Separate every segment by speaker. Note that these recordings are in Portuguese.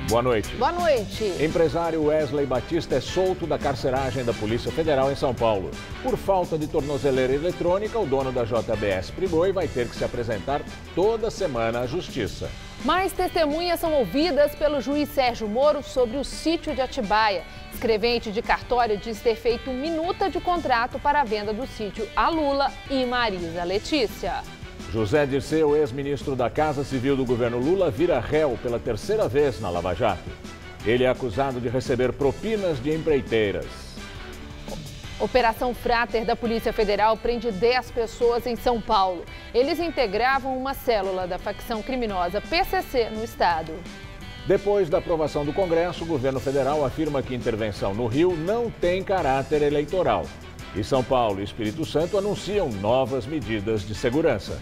Speaker 1: Boa noite.
Speaker 2: Boa noite.
Speaker 1: Empresário Wesley Batista é solto da carceragem da Polícia Federal em São Paulo. Por falta de tornozeleira eletrônica, o dono da JBS Friboi vai ter que se apresentar toda semana à Justiça.
Speaker 2: Mais testemunhas são ouvidas pelo juiz Sérgio Moro sobre o sítio de Atibaia. Escrevente de cartório diz ter feito minuta de contrato para a venda do sítio a Lula e Marisa Letícia.
Speaker 1: José Dirceu, ex-ministro da Casa Civil do governo Lula, vira réu pela terceira vez na Lava Jato. Ele é acusado de receber propinas de empreiteiras.
Speaker 2: Operação Frater da Polícia Federal prende 10 pessoas em São Paulo. Eles integravam uma célula da facção criminosa PCC no estado.
Speaker 1: Depois da aprovação do Congresso, o governo federal afirma que intervenção no Rio não tem caráter eleitoral. E São Paulo e Espírito Santo anunciam novas medidas de segurança.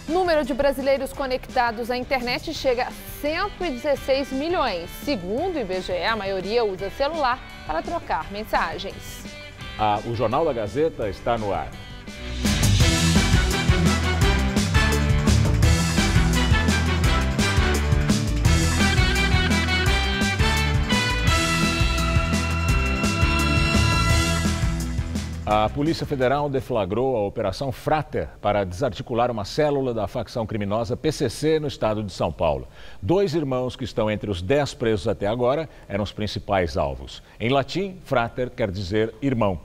Speaker 2: O número de brasileiros conectados à internet chega a 116 milhões. Segundo o IBGE, a maioria usa celular para trocar mensagens.
Speaker 1: O Jornal da Gazeta está no ar. A Polícia Federal deflagrou a Operação Frater para desarticular uma célula da facção criminosa PCC no estado de São Paulo. 2 irmãos que estão entre os 10 presos até agora eram os principais alvos. Em latim, frater quer dizer irmão.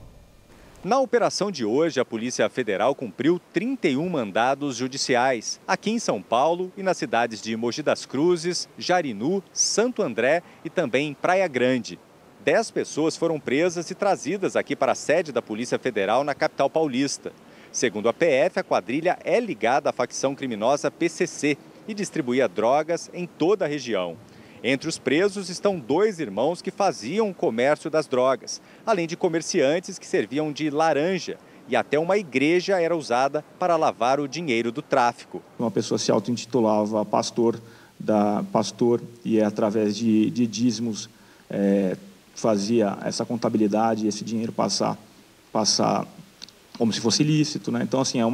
Speaker 3: Na operação de hoje, a Polícia Federal cumpriu 31 mandados judiciais, aqui em São Paulo e nas cidades de Mogi das Cruzes, Jarinu, Santo André e também Praia Grande. 10 pessoas foram presas e trazidas aqui para a sede da Polícia Federal na capital paulista. Segundo a PF, a quadrilha é ligada à facção criminosa PCC e distribuía drogas em toda a região. Entre os presos estão 2 irmãos que faziam o comércio das drogas, além de comerciantes que serviam de laranja, e até uma igreja era usada para lavar o dinheiro do tráfico.
Speaker 4: Uma pessoa se auto-intitulava pastor e através de dízimos fazia essa contabilidade e esse dinheiro passar como se fosse ilícito, né? Então, assim, é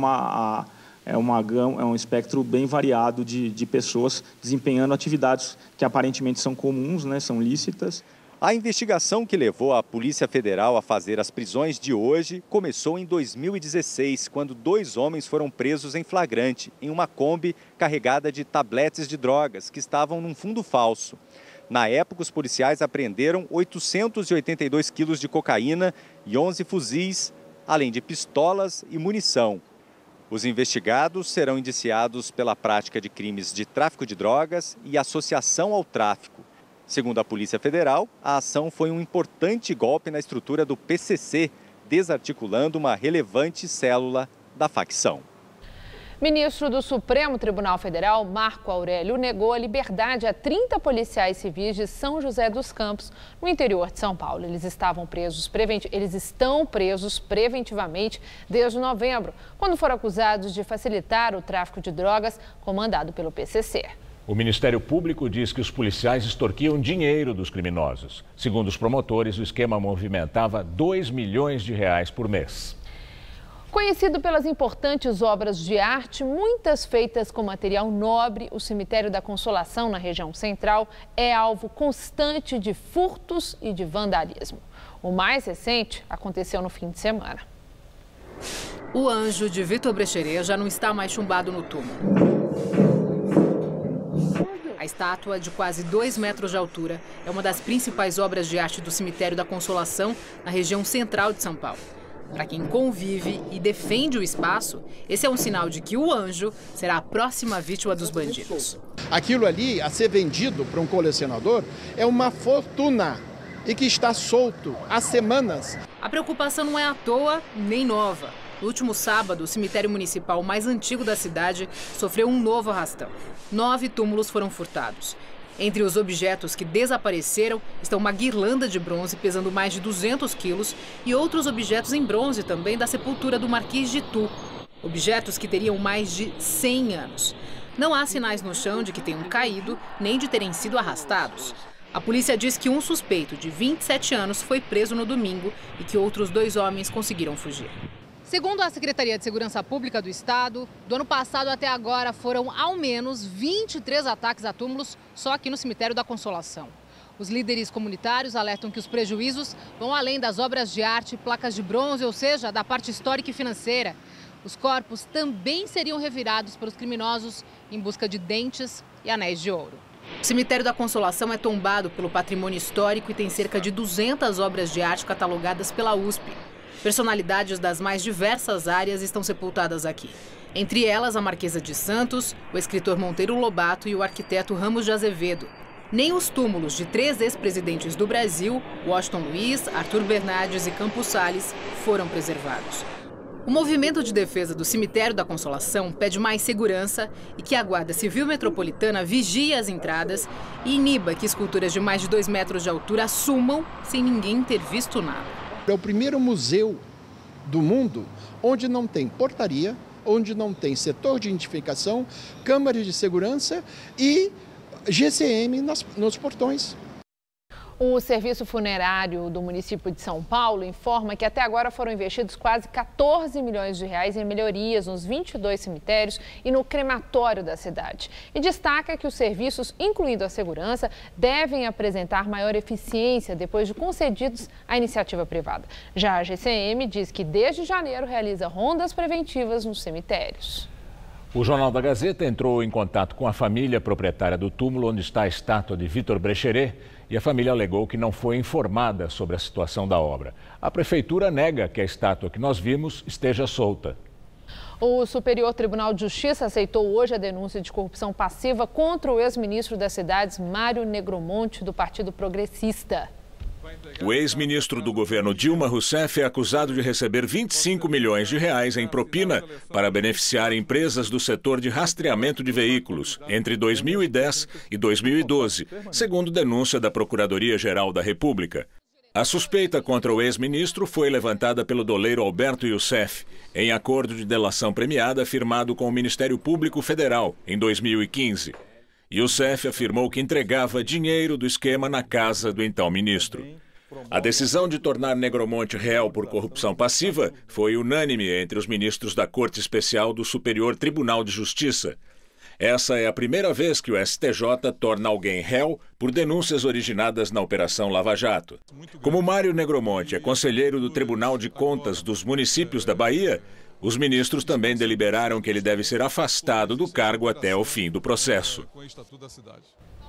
Speaker 4: um espectro bem variado de pessoas desempenhando atividades que aparentemente são comuns, né? São lícitas.
Speaker 3: A investigação que levou a Polícia Federal a fazer as prisões de hoje começou em 2016, quando 2 homens foram presos em flagrante, em uma Kombi carregada de tabletes de drogas que estavam num fundo falso. Na época, os policiais apreenderam 882 quilos de cocaína e 11 fuzis, além de pistolas e munição. Os investigados serão indiciados pela prática de crimes de tráfico de drogas e associação ao tráfico. Segundo a Polícia Federal, a ação foi um importante golpe na estrutura do PCC, desarticulando uma relevante célula da facção.
Speaker 2: Ministro do Supremo Tribunal Federal, Marco Aurélio, negou a liberdade a 30 policiais civis de São José dos Campos, no interior de São Paulo. Eles estão presos preventivamente desde novembro, quando foram acusados de facilitar o tráfico de drogas comandado pelo PCC.
Speaker 1: O Ministério Público diz que os policiais extorquiam dinheiro dos criminosos. Segundo os promotores, o esquema movimentava R$2 milhões por mês.
Speaker 2: Conhecido pelas importantes obras de arte, muitas feitas com material nobre, o Cemitério da Consolação, na região central, é alvo constante de furtos e de vandalismo. O mais recente aconteceu no fim de semana.
Speaker 5: O anjo de Vitor Brecheret já não está mais chumbado no túmulo. A estátua, de quase 2 metros de altura, é uma das principais obras de arte do Cemitério da Consolação, na região central de São Paulo. Para quem convive e defende o espaço, esse é um sinal de que o anjo será a próxima vítima dos bandidos.
Speaker 6: Aquilo ali, a ser vendido para um colecionador, é uma fortuna e que está solto há semanas.
Speaker 5: A preocupação não é à toa nem nova. No último sábado, o cemitério municipal mais antigo da cidade sofreu um novo arrastão. 9 túmulos foram furtados. Entre os objetos que desapareceram estão uma guirlanda de bronze pesando mais de 200 quilos e outros objetos em bronze também da sepultura do Marquês de Itu. Objetos que teriam mais de 100 anos. Não há sinais no chão de que tenham caído nem de terem sido arrastados. A polícia diz que um suspeito de 27 anos foi preso no domingo e que outros 2 homens conseguiram fugir.
Speaker 7: Segundo a Secretaria de Segurança Pública do Estado, do ano passado até agora foram ao menos 23 ataques a túmulos só aqui no Cemitério da Consolação. Os líderes comunitários alertam que os prejuízos vão além das obras de arte, placas de bronze, ou seja, da parte histórica e financeira. Os corpos também seriam revirados pelos criminosos em busca de dentes e anéis de ouro.
Speaker 5: O Cemitério da Consolação é tombado pelo patrimônio histórico e tem cerca de 200 obras de arte catalogadas pela USP. Personalidades das mais diversas áreas estão sepultadas aqui. Entre elas, a Marquesa de Santos, o escritor Monteiro Lobato e o arquiteto Ramos de Azevedo. Nem os túmulos de 3 ex-presidentes do Brasil, Washington Luiz, Arthur Bernardes e Campos Salles, foram preservados. O movimento de defesa do Cemitério da Consolação pede mais segurança e que a Guarda Civil Metropolitana vigie as entradas e iniba que esculturas de mais de 2 metros de altura sumam sem ninguém ter visto nada.
Speaker 6: É o primeiro museu do mundo onde não tem portaria, onde não tem setor de identificação, câmaras de segurança e GCM nos portões.
Speaker 2: O Serviço Funerário do município de São Paulo informa que até agora foram investidos quase 14 milhões de reais em melhorias nos 22 cemitérios e no crematório da cidade. E destaca que os serviços, incluindo a segurança, devem apresentar maior eficiência depois de concedidos à iniciativa privada. Já a GCM diz que desde janeiro realiza rondas preventivas nos cemitérios.
Speaker 1: O Jornal da Gazeta entrou em contato com a família proprietária do túmulo onde está a estátua de Vitor Brecheret e a família alegou que não foi informada sobre a situação da obra. A prefeitura nega que a estátua que nós vimos esteja solta.
Speaker 2: O Superior Tribunal de Justiça aceitou hoje a denúncia de corrupção passiva contra o ex-ministro das cidades, Mário Negromonte, do Partido Progressista.
Speaker 8: O ex-ministro do governo Dilma Rousseff é acusado de receber 25 milhões de reais em propina para beneficiar empresas do setor de rastreamento de veículos entre 2010 e 2012, segundo denúncia da Procuradoria-Geral da República. A suspeita contra o ex-ministro foi levantada pelo doleiro Alberto Youssef, em acordo de delação premiada firmado com o Ministério Público Federal em 2015. Youssef afirmou que entregava dinheiro do esquema na casa do então ministro. A decisão de tornar Negromonte réu por corrupção passiva foi unânime entre os ministros da Corte Especial do Superior Tribunal de Justiça. Essa é a primeira vez que o STJ torna alguém réu por denúncias originadas na Operação Lava Jato. Como Mário Negromonte é conselheiro do Tribunal de Contas dos Municípios da Bahia, os ministros também deliberaram que ele deve ser afastado do cargo até o fim do processo.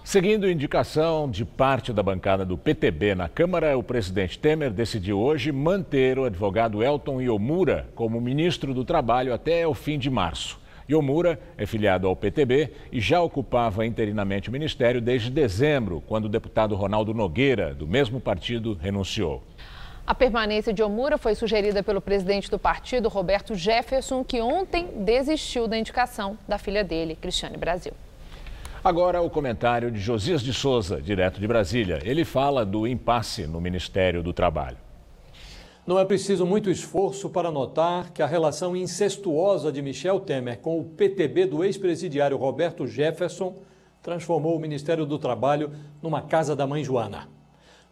Speaker 1: Seguindo indicação de parte da bancada do PTB na Câmara, o presidente Temer decidiu hoje manter o advogado Elton Iomura como ministro do Trabalho até o fim de março. Iomura é filiado ao PTB e já ocupava interinamente o ministério desde dezembro, quando o deputado Ronaldo Nogueira, do mesmo partido, renunciou.
Speaker 2: A permanência de Iomura foi sugerida pelo presidente do partido, Roberto Jefferson, que ontem desistiu da indicação da filha dele, Cristiane Brasil.
Speaker 1: Agora o comentário de Josias de Souza, direto de Brasília. Ele fala do impasse no Ministério do Trabalho.
Speaker 9: Não é preciso muito esforço para notar que a relação incestuosa de Michel Temer com o PTB do ex-presidiário Roberto Jefferson transformou o Ministério do Trabalho numa casa da mãe Joana.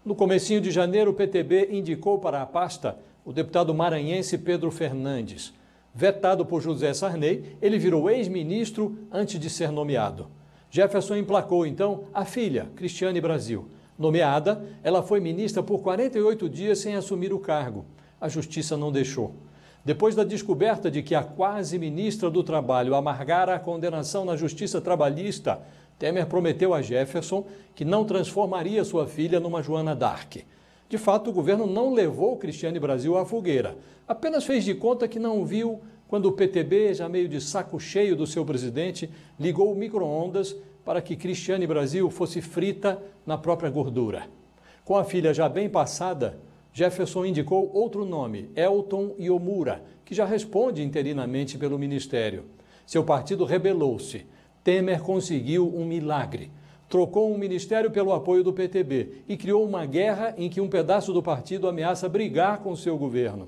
Speaker 9: No comecinho de janeiro, o PTB indicou para a pasta o deputado maranhense Pedro Fernandes. Vetado por José Sarney, ele virou ex-ministro antes de ser nomeado. Jefferson emplacou, então, a filha, Cristiane Brasil. Nomeada, ela foi ministra por 48 dias sem assumir o cargo. A Justiça não deixou. Depois da descoberta de que a quase ministra do Trabalho amargara a condenação na Justiça Trabalhista, Temer prometeu a Jefferson que não transformaria sua filha numa Joana d'Arc. De fato, o governo não levou Cristiane Brasil à fogueira. Apenas fez de conta que não viu quando o PTB, já meio de saco cheio do seu presidente, ligou o micro-ondas para que Cristiane Brasil fosse frita na própria gordura. Com a filha já bem passada, Jefferson indicou outro nome, Elton Iomura, que já responde interinamente pelo ministério. Seu partido rebelou-se. Temer conseguiu um milagre. Trocou um ministério pelo apoio do PTB e criou uma guerra em que um pedaço do partido ameaça brigar com seu governo.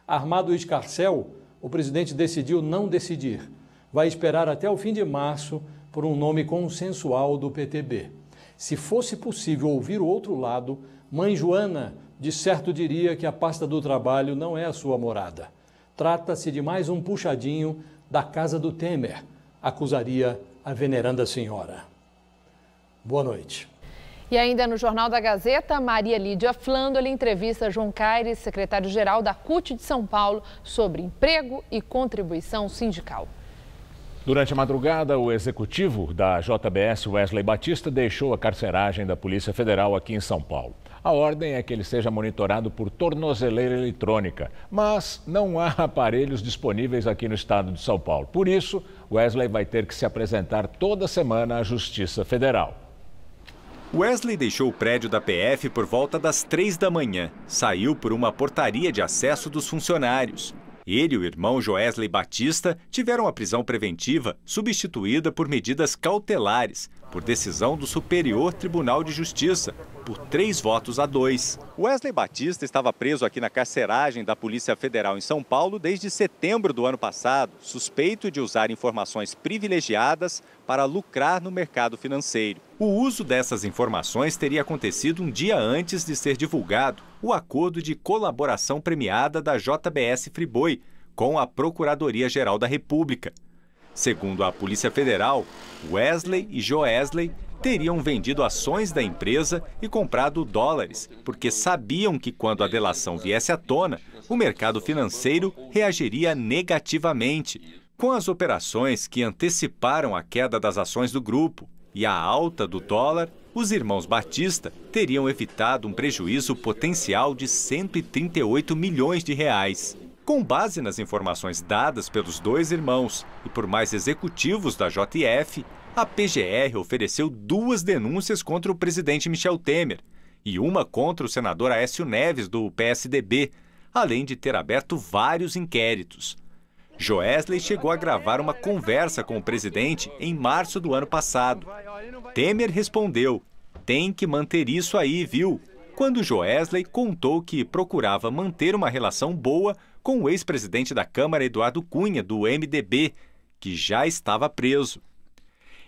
Speaker 9: Armado o escarcéu, o presidente decidiu não decidir. Vai esperar até o fim de março por um nome consensual do PTB. Se fosse possível ouvir o outro lado, mãe Joana, de certo diria que a pasta do trabalho não é a sua morada. Trata-se de mais um puxadinho da casa do Temer, acusaria a veneranda senhora. Boa noite.
Speaker 2: E ainda no Jornal da Gazeta, Maria Lídia Flândoli entrevista João Caires, secretário-geral da CUT de São Paulo, sobre emprego e contribuição sindical.
Speaker 1: Durante a madrugada, o executivo da JBS, Wesley Batista, deixou a carceragem da Polícia Federal aqui em São Paulo. A ordem é que ele seja monitorado por tornozeleira eletrônica, mas não há aparelhos disponíveis aqui no estado de São Paulo. Por isso, Wesley vai ter que se apresentar toda semana à Justiça Federal.
Speaker 3: Wesley deixou o prédio da PF por volta das 3 da manhã. Saiu por uma portaria de acesso dos funcionários. Ele e o irmão Joesley Batista tiveram a prisão preventiva substituída por medidas cautelares, por decisão do Superior Tribunal de Justiça, por 3-2. Wesley Batista estava preso aqui na carceragem da Polícia Federal em São Paulo desde setembro do ano passado, suspeito de usar informações privilegiadas para lucrar no mercado financeiro. O uso dessas informações teria acontecido um dia antes de ser divulgado o acordo de colaboração premiada da JBS Friboi com a Procuradoria-Geral da República. Segundo a Polícia Federal, Wesley e Joesley teriam vendido ações da empresa e comprado dólares, porque sabiam que quando a delação viesse à tona, o mercado financeiro reagiria negativamente. Com as operações que anteciparam a queda das ações do grupo e a alta do dólar, os irmãos Batista teriam evitado um prejuízo potencial de 138 milhões de reais. Com base nas informações dadas pelos dois irmãos e por mais executivos da JF, a PGR ofereceu 2 denúncias contra o presidente Michel Temer e uma contra o senador Aécio Neves, do PSDB, além de ter aberto vários inquéritos. Joesley chegou a gravar uma conversa com o presidente em março do ano passado. Temer respondeu: "Tem que manter isso aí, viu?", quando Joesley contou que procurava manter uma relação boa com o ex-presidente da Câmara, Eduardo Cunha, do MDB, que já estava preso.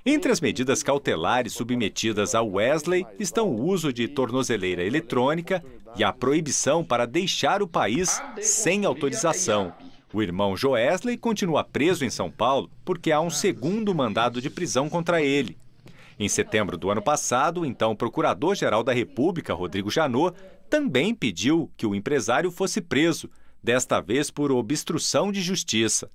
Speaker 3: Entre as medidas cautelares submetidas a Wesley estão o uso de tornozeleira eletrônica e a proibição para deixar o país sem autorização. O irmão Joesley continua preso em São Paulo porque há um segundo mandado de prisão contra ele. Em setembro do ano passado, o então Procurador-Geral da República, Rodrigo Janot, também pediu que o empresário fosse preso, desta vez por obstrução de justiça.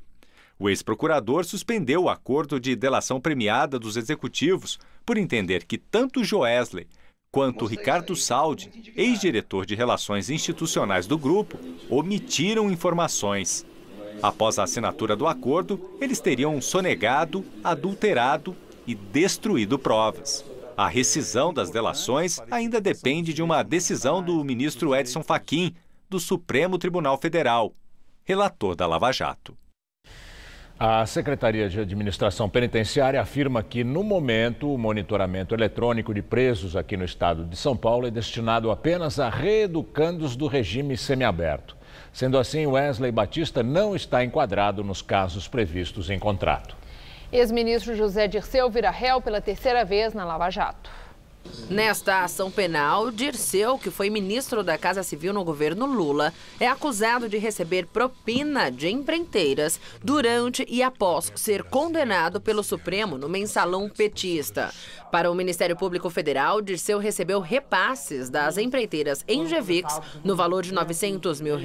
Speaker 3: O ex-procurador suspendeu o acordo de delação premiada dos executivos por entender que tanto Joesley quanto Ricardo Saldi, ex-diretor de Relações Institucionais do grupo, omitiram informações. Após a assinatura do acordo, eles teriam sonegado, adulterado e destruído provas. A rescisão das delações ainda depende de uma decisão do ministro Edson Fachin, do Supremo Tribunal Federal, relator da Lava Jato.
Speaker 1: A Secretaria de Administração Penitenciária afirma que, no momento, o monitoramento eletrônico de presos aqui no estado de São Paulo é destinado apenas a reeducandos do regime semiaberto. Sendo assim, Wesley Batista não está enquadrado nos casos previstos em contrato.
Speaker 2: Ex-ministro José Dirceu vira réu pela 3ª vez na Lava Jato.
Speaker 10: Nesta ação penal, Dirceu, que foi ministro da Casa Civil no governo Lula, é acusado de receber propina de empreiteiras durante e após ser condenado pelo Supremo no mensalão petista. Para o Ministério Público Federal, Dirceu recebeu repasses das empreiteiras Engevix no valor de R$ 900 mil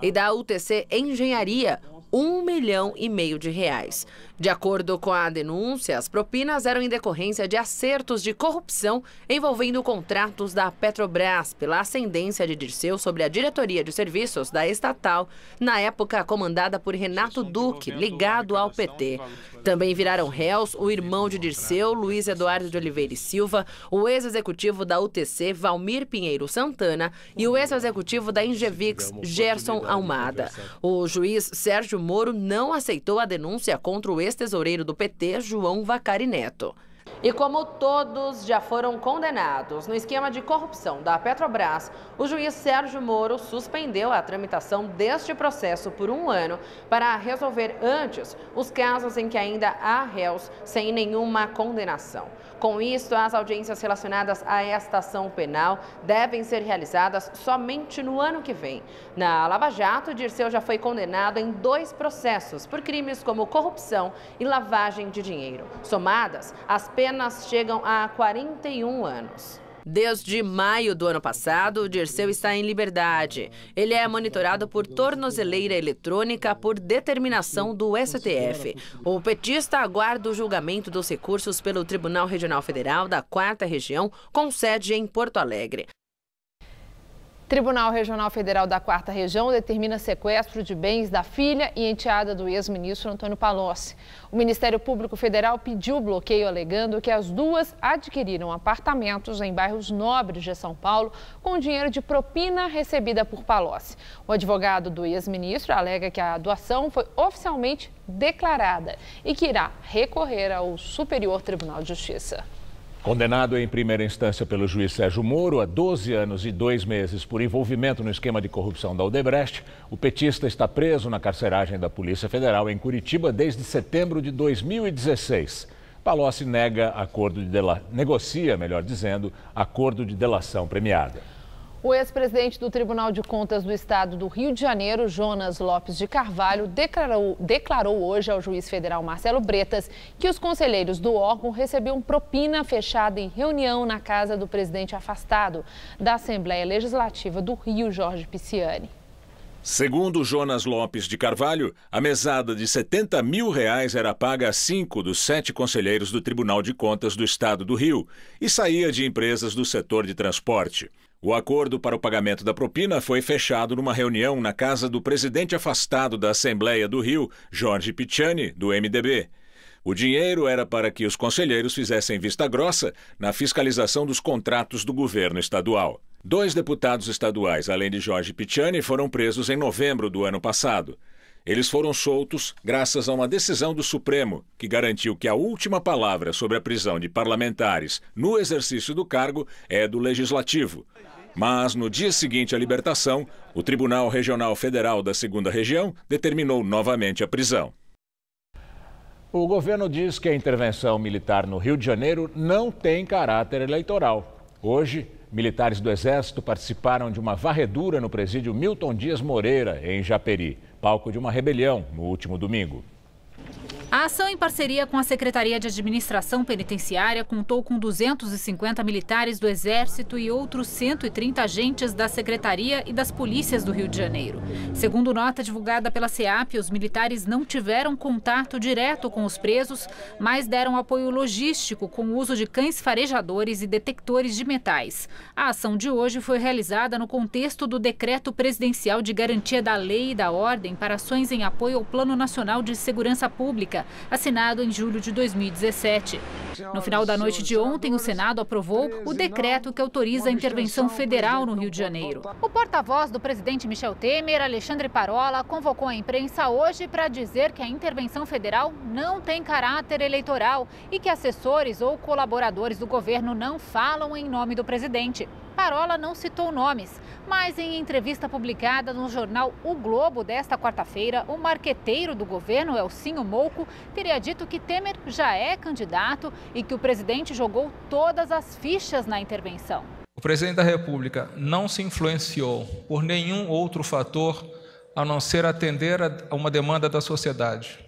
Speaker 10: e da UTC Engenharia, R$1,5 milhão de reais. De acordo com a denúncia, as propinas eram em decorrência de acertos de corrupção envolvendo contratos da Petrobras pela ascendência de Dirceu sobre a diretoria de serviços da estatal, na época comandada por Renato Duque, ligado ao PT. Também viraram réus o irmão de Dirceu, Luiz Eduardo de Oliveira e Silva, o ex-executivo da UTC, Valmir Pinheiro Santana, e o ex-executivo da Engevix, Gerson Almada. O juiz Sérgio Moro não aceitou a denúncia contra o ex-tesoureiro do PT, João Vacari Neto. E como todos já foram condenados no esquema de corrupção da Petrobras, o juiz Sérgio Moro suspendeu a tramitação deste processo por 1 ano para resolver antes os casos em que ainda há réus sem nenhuma condenação. Com isso, as audiências relacionadas a esta ação penal devem ser realizadas somente no ano que vem. Na Lava Jato, Dirceu já foi condenado em 2 processos por crimes como corrupção e lavagem de dinheiro. Somadas, as penas chegam a 41 anos. Desde maio do ano passado, Dirceu está em liberdade. Ele é monitorado por tornozeleira eletrônica por determinação do STF. O petista aguarda o julgamento dos recursos pelo Tribunal Regional Federal da 4ª Região, com sede em Porto Alegre.
Speaker 2: Tribunal Regional Federal da 4ª Região determina sequestro de bens da filha e enteada do ex-ministro Antônio Palocci. O Ministério Público Federal pediu bloqueio alegando que as duas adquiriram apartamentos em bairros nobres de São Paulo com dinheiro de propina recebida por Palocci. O advogado do ex-ministro alega que a doação foi oficialmente declarada e que irá recorrer ao Superior Tribunal de Justiça.
Speaker 1: Condenado em primeira instância pelo juiz Sérgio Moro a 12 anos e 2 meses por envolvimento no esquema de corrupção da Odebrecht, o petista está preso na carceragem da Polícia Federal em Curitiba desde setembro de 2016. Palocci negocia, acordo de delação premiada.
Speaker 2: O ex-presidente do Tribunal de Contas do Estado do Rio de Janeiro, Jonas Lopes de Carvalho, declarou hoje ao juiz federal Marcelo Bretas que os conselheiros do órgão recebiam propina fechada em reunião na casa do presidente afastado da Assembleia Legislativa do Rio, Jorge Pisciani.
Speaker 8: Segundo Jonas Lopes de Carvalho, a mesada de R$70 mil era paga a 5 dos 7 conselheiros do Tribunal de Contas do Estado do Rio e saía de empresas do setor de transporte. O acordo para o pagamento da propina foi fechado numa reunião na casa do presidente afastado da Assembleia do Rio, Jorge Pisciani, do MDB. O dinheiro era para que os conselheiros fizessem vista grossa na fiscalização dos contratos do governo estadual. 2 deputados estaduais, além de Jorge Pisciani, foram presos em novembro do ano passado. Eles foram soltos graças a uma decisão do Supremo, que garantiu que a última palavra sobre a prisão de parlamentares no exercício do cargo é do Legislativo. Mas, no dia seguinte à libertação, o Tribunal Regional Federal da 2ª Região determinou novamente a prisão.
Speaker 1: O governo diz que a intervenção militar no Rio de Janeiro não tem caráter eleitoral. Hoje, militares do Exército participaram de uma varredura no presídio Milton Dias Moreira, em Japeri, palco de uma rebelião no último domingo.
Speaker 11: A ação, em parceria com a Secretaria de Administração Penitenciária, contou com 250 militares do Exército e outros 130 agentes da Secretaria e das polícias do Rio de Janeiro. Segundo nota divulgada pela SEAP, os militares não tiveram contato direto com os presos, mas deram apoio logístico com o uso de cães farejadores e detectores de metais. A ação de hoje foi realizada no contexto do Decreto Presidencial de Garantia da Lei e da Ordem para ações em apoio ao Plano Nacional de Segurança Pública, assinado em julho de 2017. No final da noite de ontem, o Senado aprovou o decreto que autoriza a intervenção federal no Rio de Janeiro.
Speaker 7: O porta-voz do presidente Michel Temer, Alexandre Parola, convocou a imprensa hoje para dizer que a intervenção federal não tem caráter eleitoral e que assessores ou colaboradores do governo não falam em nome do presidente. Parola não citou nomes, mas em entrevista publicada no jornal O Globo desta quarta-feira, o marqueteiro do governo, Elcinho Mouco, teria dito que Temer já é candidato e que o presidente jogou todas as fichas na intervenção.
Speaker 12: O presidente da República não se influenciou por nenhum outro fator a não ser atender a uma demanda da sociedade.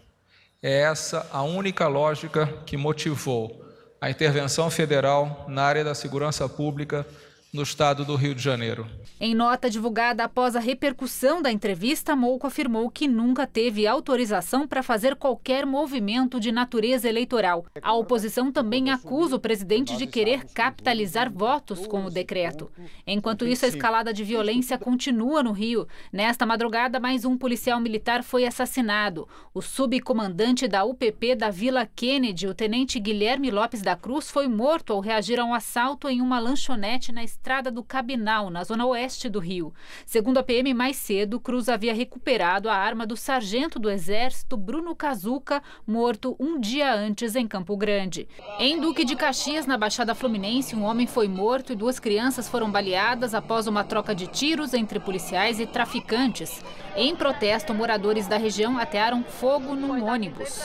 Speaker 12: É essa a única lógica que motivou a intervenção federal na área da segurança pública no estado do Rio de Janeiro.
Speaker 11: Em nota divulgada após a repercussão da entrevista, Mouco afirmou que nunca teve autorização para fazer qualquer movimento de natureza eleitoral. A oposição também acusa o presidente de querer capitalizar votos com o decreto. Enquanto isso, a escalada de violência continua no Rio. Nesta madrugada, mais um policial militar foi assassinado. O subcomandante da UPP da Vila Kennedy, o tenente Guilherme Lopes da Cruz, foi morto ao reagir a um assalto em uma lanchonete na Estrada do Cabinal, na zona oeste do Rio. Segundo a PM, mais cedo, Cruz havia recuperado a arma do sargento do Exército, Bruno Cazuca, morto um dia antes em Campo Grande. Em Duque de Caxias, na Baixada Fluminense, um homem foi morto e 2 crianças foram baleadas após uma troca de tiros entre policiais e traficantes. Em protesto, moradores da região atearam fogo num ônibus.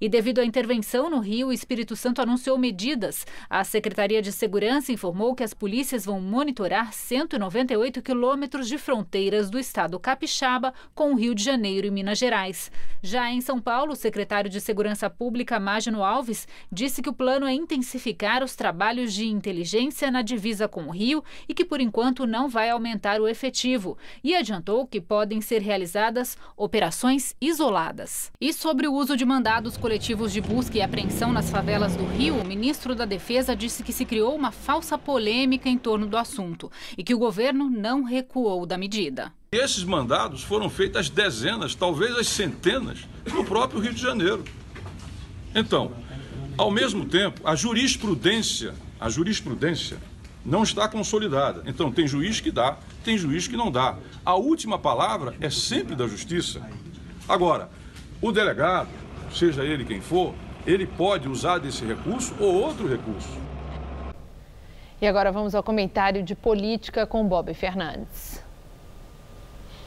Speaker 11: E devido à intervenção no Rio, o Espírito Santo anunciou medidas. A Secretaria de Segurança informou que as polícias vão monitorar 198 quilômetros de fronteiras do estado capixaba com o Rio de Janeiro e Minas Gerais. Já em São Paulo, o secretário de Segurança Pública, Mágino Alves, disse que o plano é intensificar os trabalhos de inteligência na divisa com o Rio e que, por enquanto, não vai aumentar o efetivo. E adiantou que podem ser realizadas operações isoladas. E sobre o uso de mandados coletivos de busca e apreensão nas favelas do Rio, o ministro da Defesa disse que se criou uma falsa polêmica em torno do assunto e que o governo não recuou da medida.
Speaker 13: Esses mandados foram feitos às dezenas, talvez às centenas, no próprio Rio de Janeiro. Então, ao mesmo tempo, a jurisprudência não está consolidada. Então, tem juiz que dá, tem juiz que não dá. A última palavra é sempre da justiça. Agora, o delegado, seja ele quem for, ele pode usar desse recurso ou outro recurso.
Speaker 2: E agora vamos ao comentário de política com Bob Fernandes.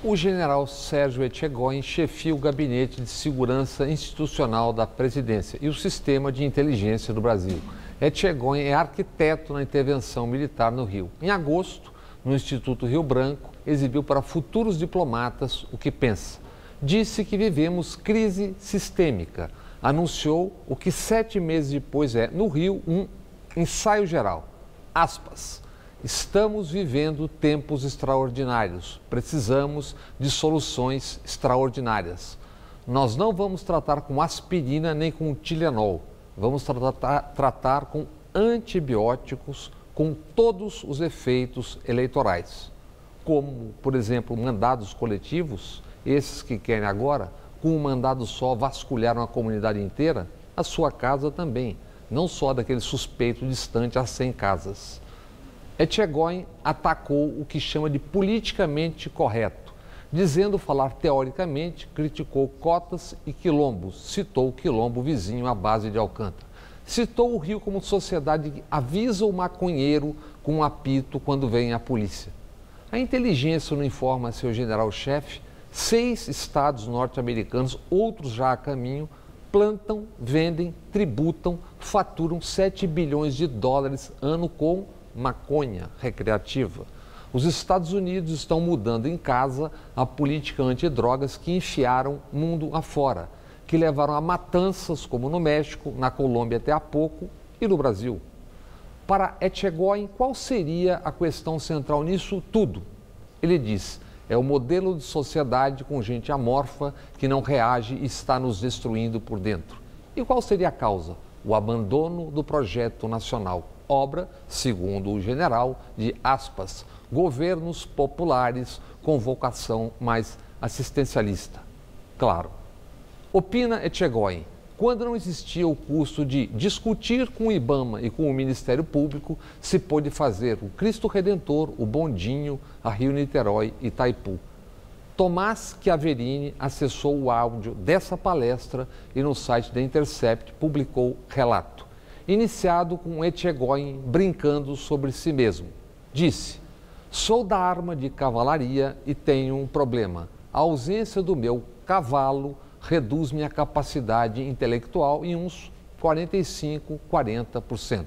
Speaker 14: O general Sérgio Etchegóin chefia o Gabinete de Segurança Institucional da Presidência e o Sistema de Inteligência do Brasil. Etchegóin é arquiteto na intervenção militar no Rio. Em agosto, no Instituto Rio Branco, exibiu para futuros diplomatas o que pensa. Disse que vivemos crise sistêmica. Anunciou o que 7 meses depois é, no Rio, um ensaio geral. Aspas. Estamos vivendo tempos extraordinários. Precisamos de soluções extraordinárias. Nós não vamos tratar com aspirina nem com Tilenol. Vamos tratar com antibióticos com todos os efeitos eleitorais. Como, por exemplo, mandados coletivos, esses que querem agora, com um mandado só vasculharam a comunidade inteira, a sua casa também, não só daquele suspeito distante a 100 casas. Etchegóin atacou o que chama de politicamente correto. Dizendo falar teoricamente, criticou cotas e quilombos, citou o quilombo vizinho à base de Alcântara. Citou o Rio como sociedade que avisa o maconheiro com um apito quando vem a polícia. A inteligência não informa seu general-chefe, 6 estados norte-americanos, outros já a caminho, plantam, vendem, tributam, faturam 7 bilhões de dólares ano com maconha recreativa. Os Estados Unidos estão mudando em casa a política antidrogas que enfiaram mundo afora, que levaram a matanças como no México, na Colômbia até há pouco e no Brasil. Para Etchegóin, qual seria a questão central nisso tudo? Ele diz, é o modelo de sociedade com gente amorfa que não reage e está nos destruindo por dentro. E qual seria a causa? O abandono do projeto nacional. Obra, segundo o general, de aspas, governos populares com vocação mais assistencialista. Claro. Opina Etchegóin, quando não existia o custo de discutir com o IBAMA e com o Ministério Público, se pôde fazer o Cristo Redentor, o Bondinho, a Rio-Niterói e Itaipu. Tomás Chiaverini acessou o áudio dessa palestra e no site da Intercept publicou relato. Iniciado com Etchegóin brincando sobre si mesmo. Disse, sou da arma de cavalaria e tenho um problema. A ausência do meu cavalo reduz minha capacidade intelectual em uns 45, 40%.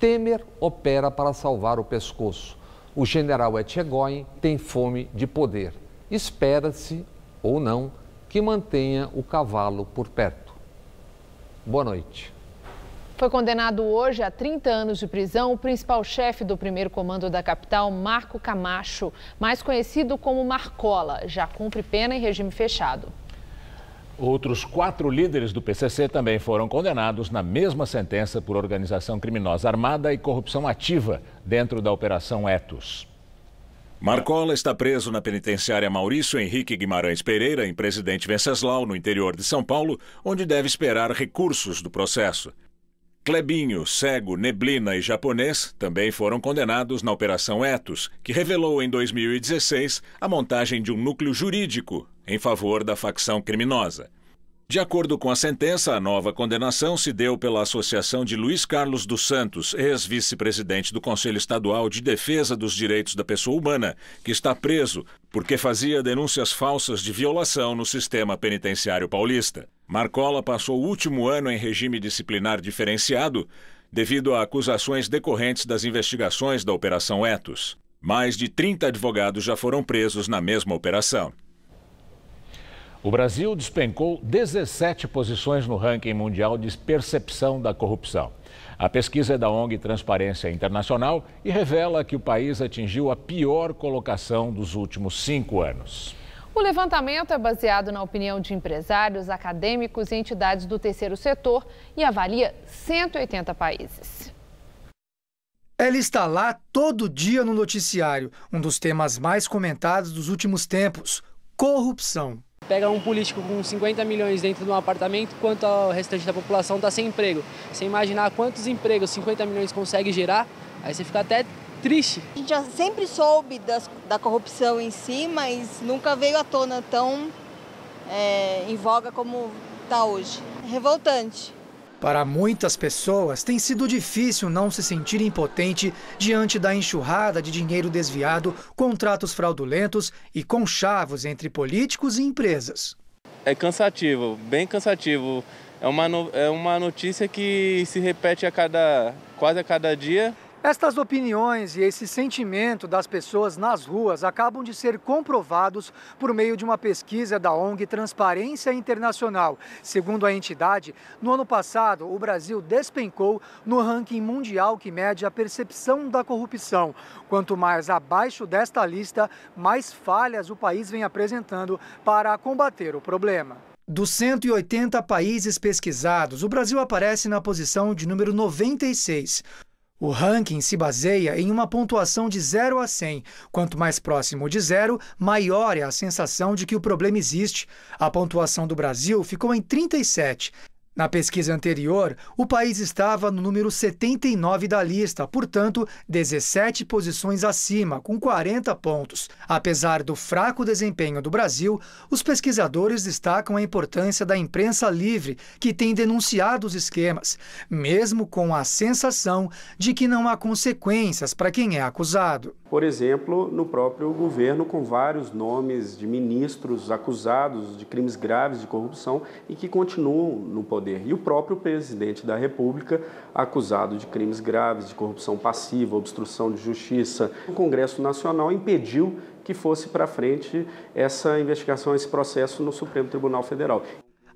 Speaker 14: Temer opera para salvar o pescoço. O general Etchegóin tem fome de poder. Espera-se, ou não, que mantenha o cavalo por perto. Boa noite.
Speaker 2: Foi condenado hoje a 30 anos de prisão o principal chefe do primeiro comando da capital, Marco Camacho, mais conhecido como Marcola, já cumpre pena em regime fechado.
Speaker 1: Outros 4 líderes do PCC também foram condenados na mesma sentença por organização criminosa armada e corrupção ativa dentro da Operação Etos.
Speaker 8: Marcola está preso na penitenciária Maurício Henrique Guimarães Pereira, em Presidente Venceslau, no interior de São Paulo, onde deve esperar recursos do processo. Clebinho, Cego, Neblina e Japonês também foram condenados na Operação Etos, que revelou em 2016 a montagem de um núcleo jurídico em favor da facção criminosa. De acordo com a sentença, a nova condenação se deu pela associação de Luiz Carlos dos Santos, ex-vice-presidente do Conselho Estadual de Defesa dos Direitos da Pessoa Humana, que está preso porque fazia denúncias falsas de violação no sistema penitenciário paulista. Marcola passou o último ano em regime disciplinar diferenciado devido a acusações decorrentes das investigações da Operação Ethos. Mais de 30 advogados já foram presos na mesma operação.
Speaker 1: O Brasil despencou 17 posições no ranking mundial de percepção da corrupção. A pesquisa é da ONG Transparência Internacional e revela que o país atingiu a pior colocação dos últimos 5 anos.
Speaker 2: O levantamento é baseado na opinião de empresários, acadêmicos e entidades do terceiro setor e avalia 180 países.
Speaker 15: Ela está lá todo dia no noticiário, um dos temas mais comentados dos últimos tempos: corrupção.
Speaker 16: Pega um político com 50 milhões dentro de um apartamento, enquanto o restante da população está sem emprego. Você imaginar quantos empregos 50 milhões consegue gerar, aí você fica até triste.
Speaker 17: A gente já sempre soube da corrupção em si, mas nunca veio à tona tão em voga como está hoje. É revoltante.
Speaker 15: Para muitas pessoas, tem sido difícil não se sentir impotente diante da enxurrada de dinheiro desviado, contratos fraudulentos e conchavos entre políticos e empresas.
Speaker 18: É cansativo, bem cansativo. É uma notícia que se repete quase a cada dia.
Speaker 15: Estas opiniões e esse sentimento das pessoas nas ruas acabam de ser comprovados por meio de uma pesquisa da ONG Transparência Internacional. Segundo a entidade, no ano passado, o Brasil despencou no ranking mundial que mede a percepção da corrupção. Quanto mais abaixo desta lista, mais falhas o país vem apresentando para combater o problema. Dos 180 países pesquisados, o Brasil aparece na posição de número 96. O ranking se baseia em uma pontuação de 0 a 100. Quanto mais próximo de 0, maior é a sensação de que o problema existe. A pontuação do Brasil ficou em 37. Na pesquisa anterior, o país estava no número 79 da lista, portanto, 17 posições acima, com 40 pontos. Apesar do fraco desempenho do Brasil, os pesquisadores destacam a importância da imprensa livre, que tem denunciado os esquemas, mesmo com a sensação de que não há consequências para quem é acusado.
Speaker 19: Por exemplo, no próprio governo, com vários nomes de ministros acusados de crimes graves de corrupção e que continuam no poder. E o próprio presidente da República, acusado de crimes graves de corrupção passiva, obstrução de justiça. O Congresso Nacional impediu que fosse para frente essa investigação, esse processo no Supremo Tribunal Federal.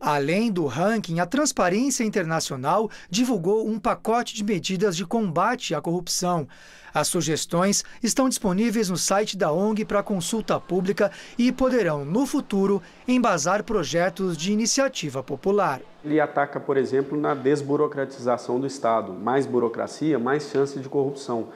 Speaker 15: Além do ranking, a Transparência Internacional divulgou um pacote de medidas de combate à corrupção. As sugestões estão disponíveis no site da ONG para consulta pública e poderão, no futuro, embasar projetos de iniciativa popular.
Speaker 19: Ele ataca, por exemplo, na desburocratização do Estado. Mais burocracia, mais chance de corrupção.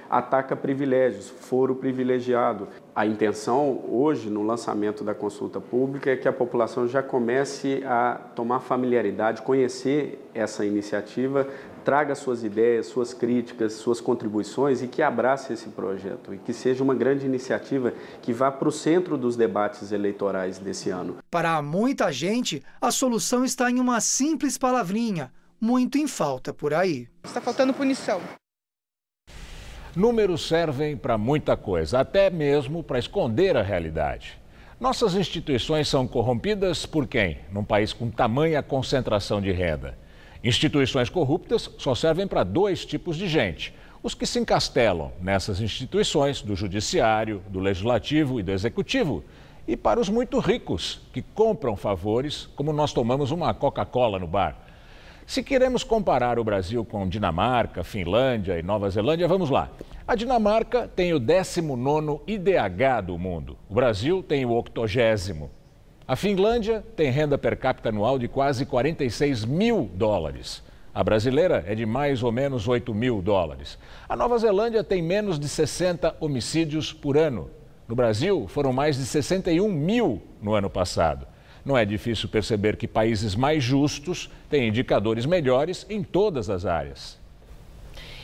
Speaker 19: Ataca privilégios, foro privilegiado. A intenção hoje, no lançamento da consulta pública, é que a população já comece a tomar familiaridade, conhecer essa iniciativa, traga suas ideias, suas críticas, suas contribuições e que abrace esse projeto e que seja uma grande iniciativa que vá para o centro dos debates eleitorais desse ano.
Speaker 15: Para muita gente, a solução está em uma simples palavrinha, muito em falta por aí.
Speaker 17: Está faltando punição.
Speaker 1: Números servem para muita coisa, até mesmo para esconder a realidade. Nossas instituições são corrompidas por quem? Num país com tamanha concentração de renda. Instituições corruptas só servem para 2 tipos de gente: os que se encastelam nessas instituições, do judiciário, do legislativo e do executivo, e para os muito ricos, que compram favores, como nós tomamos uma Coca-Cola no bar. Se queremos comparar o Brasil com Dinamarca, Finlândia e Nova Zelândia, vamos lá. A Dinamarca tem o 19º IDH do mundo. O Brasil tem o 80º. A Finlândia tem renda per capita anual de quase 46 mil dólares. A brasileira é de mais ou menos 8 mil dólares. A Nova Zelândia tem menos de 60 homicídios por ano. No Brasil, foram mais de 61 mil no ano passado. Não é difícil perceber que países mais justos têm indicadores melhores em todas as áreas.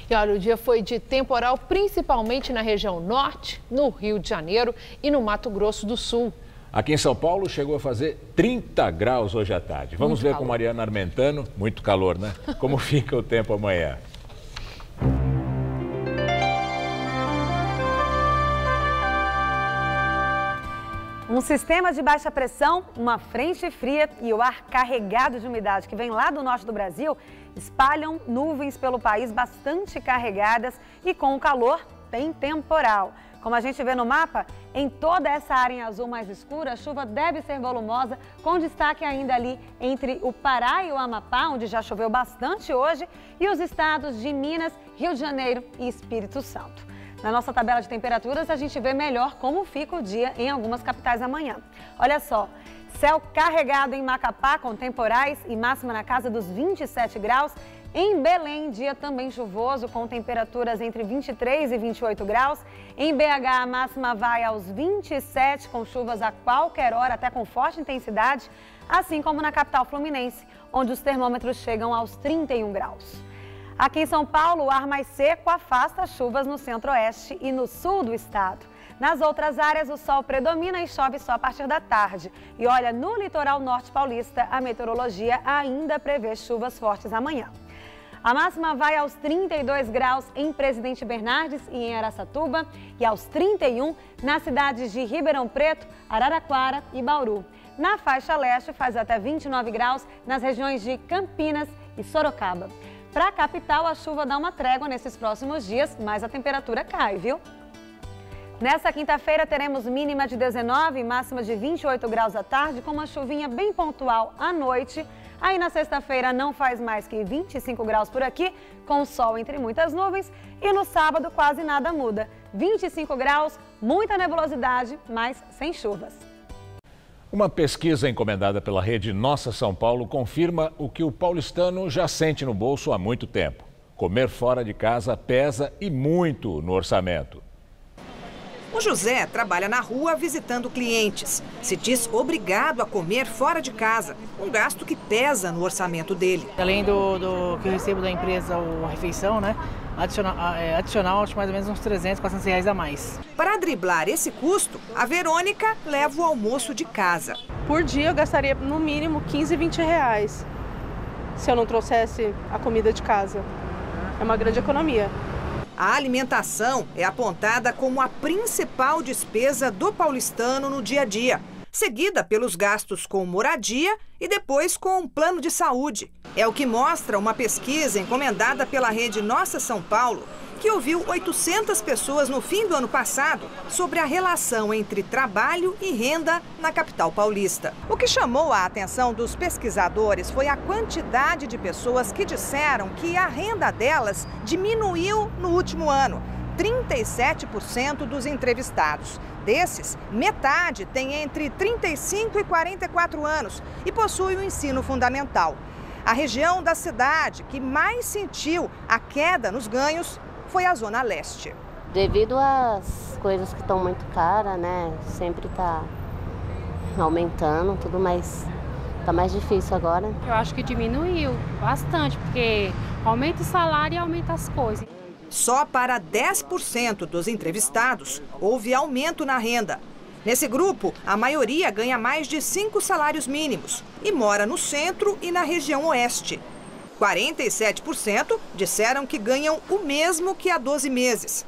Speaker 2: E olha, o dia foi de temporal, principalmente na região norte, no Rio de Janeiro e no Mato Grosso do Sul.
Speaker 1: Aqui em São Paulo chegou a fazer 30 graus hoje à tarde. Vamos ver com Mariana Armentano, muito calor, né? Como fica o tempo amanhã.
Speaker 2: Um
Speaker 20: Um sistema de baixa pressão, uma frente fria e o ar carregado de umidade que vem lá do norte do Brasil espalham nuvens pelo país bastante carregadas e com o calor tem temporal. Como a gente vê no mapa, em toda essa área em azul mais escura, a chuva deve ser volumosa, com destaque ainda ali entre o Pará e o Amapá, onde já choveu bastante hoje, e os estados de Minas, Rio de Janeiro e Espírito Santo. Na nossa tabela de temperaturas, a gente vê melhor como fica o dia em algumas capitais amanhã. Olha só, céu carregado em Macapá com temporais e máxima na casa dos 27 graus. Em Belém, dia também chuvoso, com temperaturas entre 23 e 28 graus. Em BH, a máxima vai aos 27, com chuvas a qualquer hora, até com forte intensidade, assim como na capital fluminense, onde os termômetros chegam aos 31 graus. Aqui em São Paulo, o ar mais seco afasta chuvas no centro-oeste e no sul do estado. Nas outras áreas, o sol predomina e chove só a partir da tarde. E olha, no litoral norte paulista, a meteorologia ainda prevê chuvas fortes amanhã. A máxima vai aos 32 graus em Presidente Bernardes e em Araçatuba e aos 31 nas cidades de Ribeirão Preto, Araraquara e Bauru. Na faixa leste, faz até 29 graus nas regiões de Campinas e Sorocaba. Para a capital, a chuva dá uma trégua nesses próximos dias, mas a temperatura cai, viu? Nessa quinta-feira, teremos mínima de 19 e máxima de 28 graus à tarde, com uma chuvinha bem pontual à noite. Aí na sexta-feira não faz mais que 25 graus por aqui, com sol entre muitas nuvens. E no sábado quase nada muda. 25 graus, muita nebulosidade, mas sem chuvas.
Speaker 1: Uma pesquisa encomendada pela rede Nossa São Paulo confirma o que o paulistano já sente no bolso há muito tempo. Comer fora de casa pesa e muito no orçamento.
Speaker 21: O José trabalha na rua visitando clientes. Se diz obrigado a comer fora de casa, um gasto que pesa no orçamento dele.
Speaker 22: Além do que eu recebo da empresa, a refeição, né? Adicional, acho mais ou menos uns 300, 400 reais a mais.
Speaker 21: Para driblar esse custo, a Verônica leva o almoço de casa.
Speaker 23: Por dia eu gastaria no mínimo 15, 20 reais se eu não trouxesse a comida de casa. É uma grande economia.
Speaker 21: A alimentação é apontada como a principal despesa do paulistano no dia a dia, seguida pelos gastos com moradia e depois com plano de saúde. É o que mostra uma pesquisa encomendada pela rede Nossa São Paulo, que ouviu 800 pessoas no fim do ano passado sobre a relação entre trabalho e renda na capital paulista. O que chamou a atenção dos pesquisadores foi a quantidade de pessoas que disseram que a renda delas diminuiu no último ano. 37% dos entrevistados. Desses, metade tem entre 35 e 44 anos e possui o ensino fundamental. A região da cidade que mais sentiu a queda nos ganhos foi a Zona Leste.
Speaker 24: Devido às coisas que estão muito caras, né? Sempre está aumentando, tudo mais. Tá mais difícil agora.
Speaker 25: Eu acho que diminuiu bastante, porque aumenta o salário e aumenta as coisas.
Speaker 21: Só para 10% dos entrevistados houve aumento na renda. Nesse grupo, a maioria ganha mais de 5 salários mínimos e mora no centro e na região oeste. 47% disseram que ganham o mesmo que há 12 meses.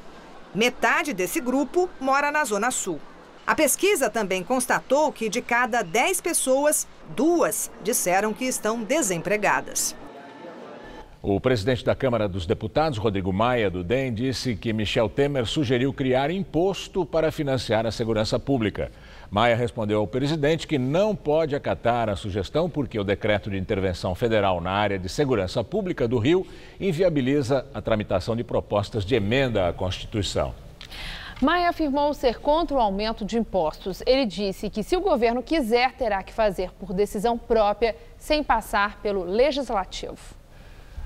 Speaker 21: Metade desse grupo mora na Zona Sul. A pesquisa também constatou que de cada 10 pessoas, 2 disseram que estão desempregadas.
Speaker 1: O presidente da Câmara dos Deputados, Rodrigo Maia, do DEM, disse que Michel Temer sugeriu criar imposto para financiar a segurança pública. Maia respondeu ao presidente que não pode acatar a sugestão porque o decreto de intervenção federal na área de segurança pública do Rio inviabiliza a tramitação de propostas de emenda à Constituição.
Speaker 2: Maia afirmou ser contra o aumento de impostos. Ele disse que se o governo quiser, terá que fazer por decisão própria, sem passar pelo Legislativo.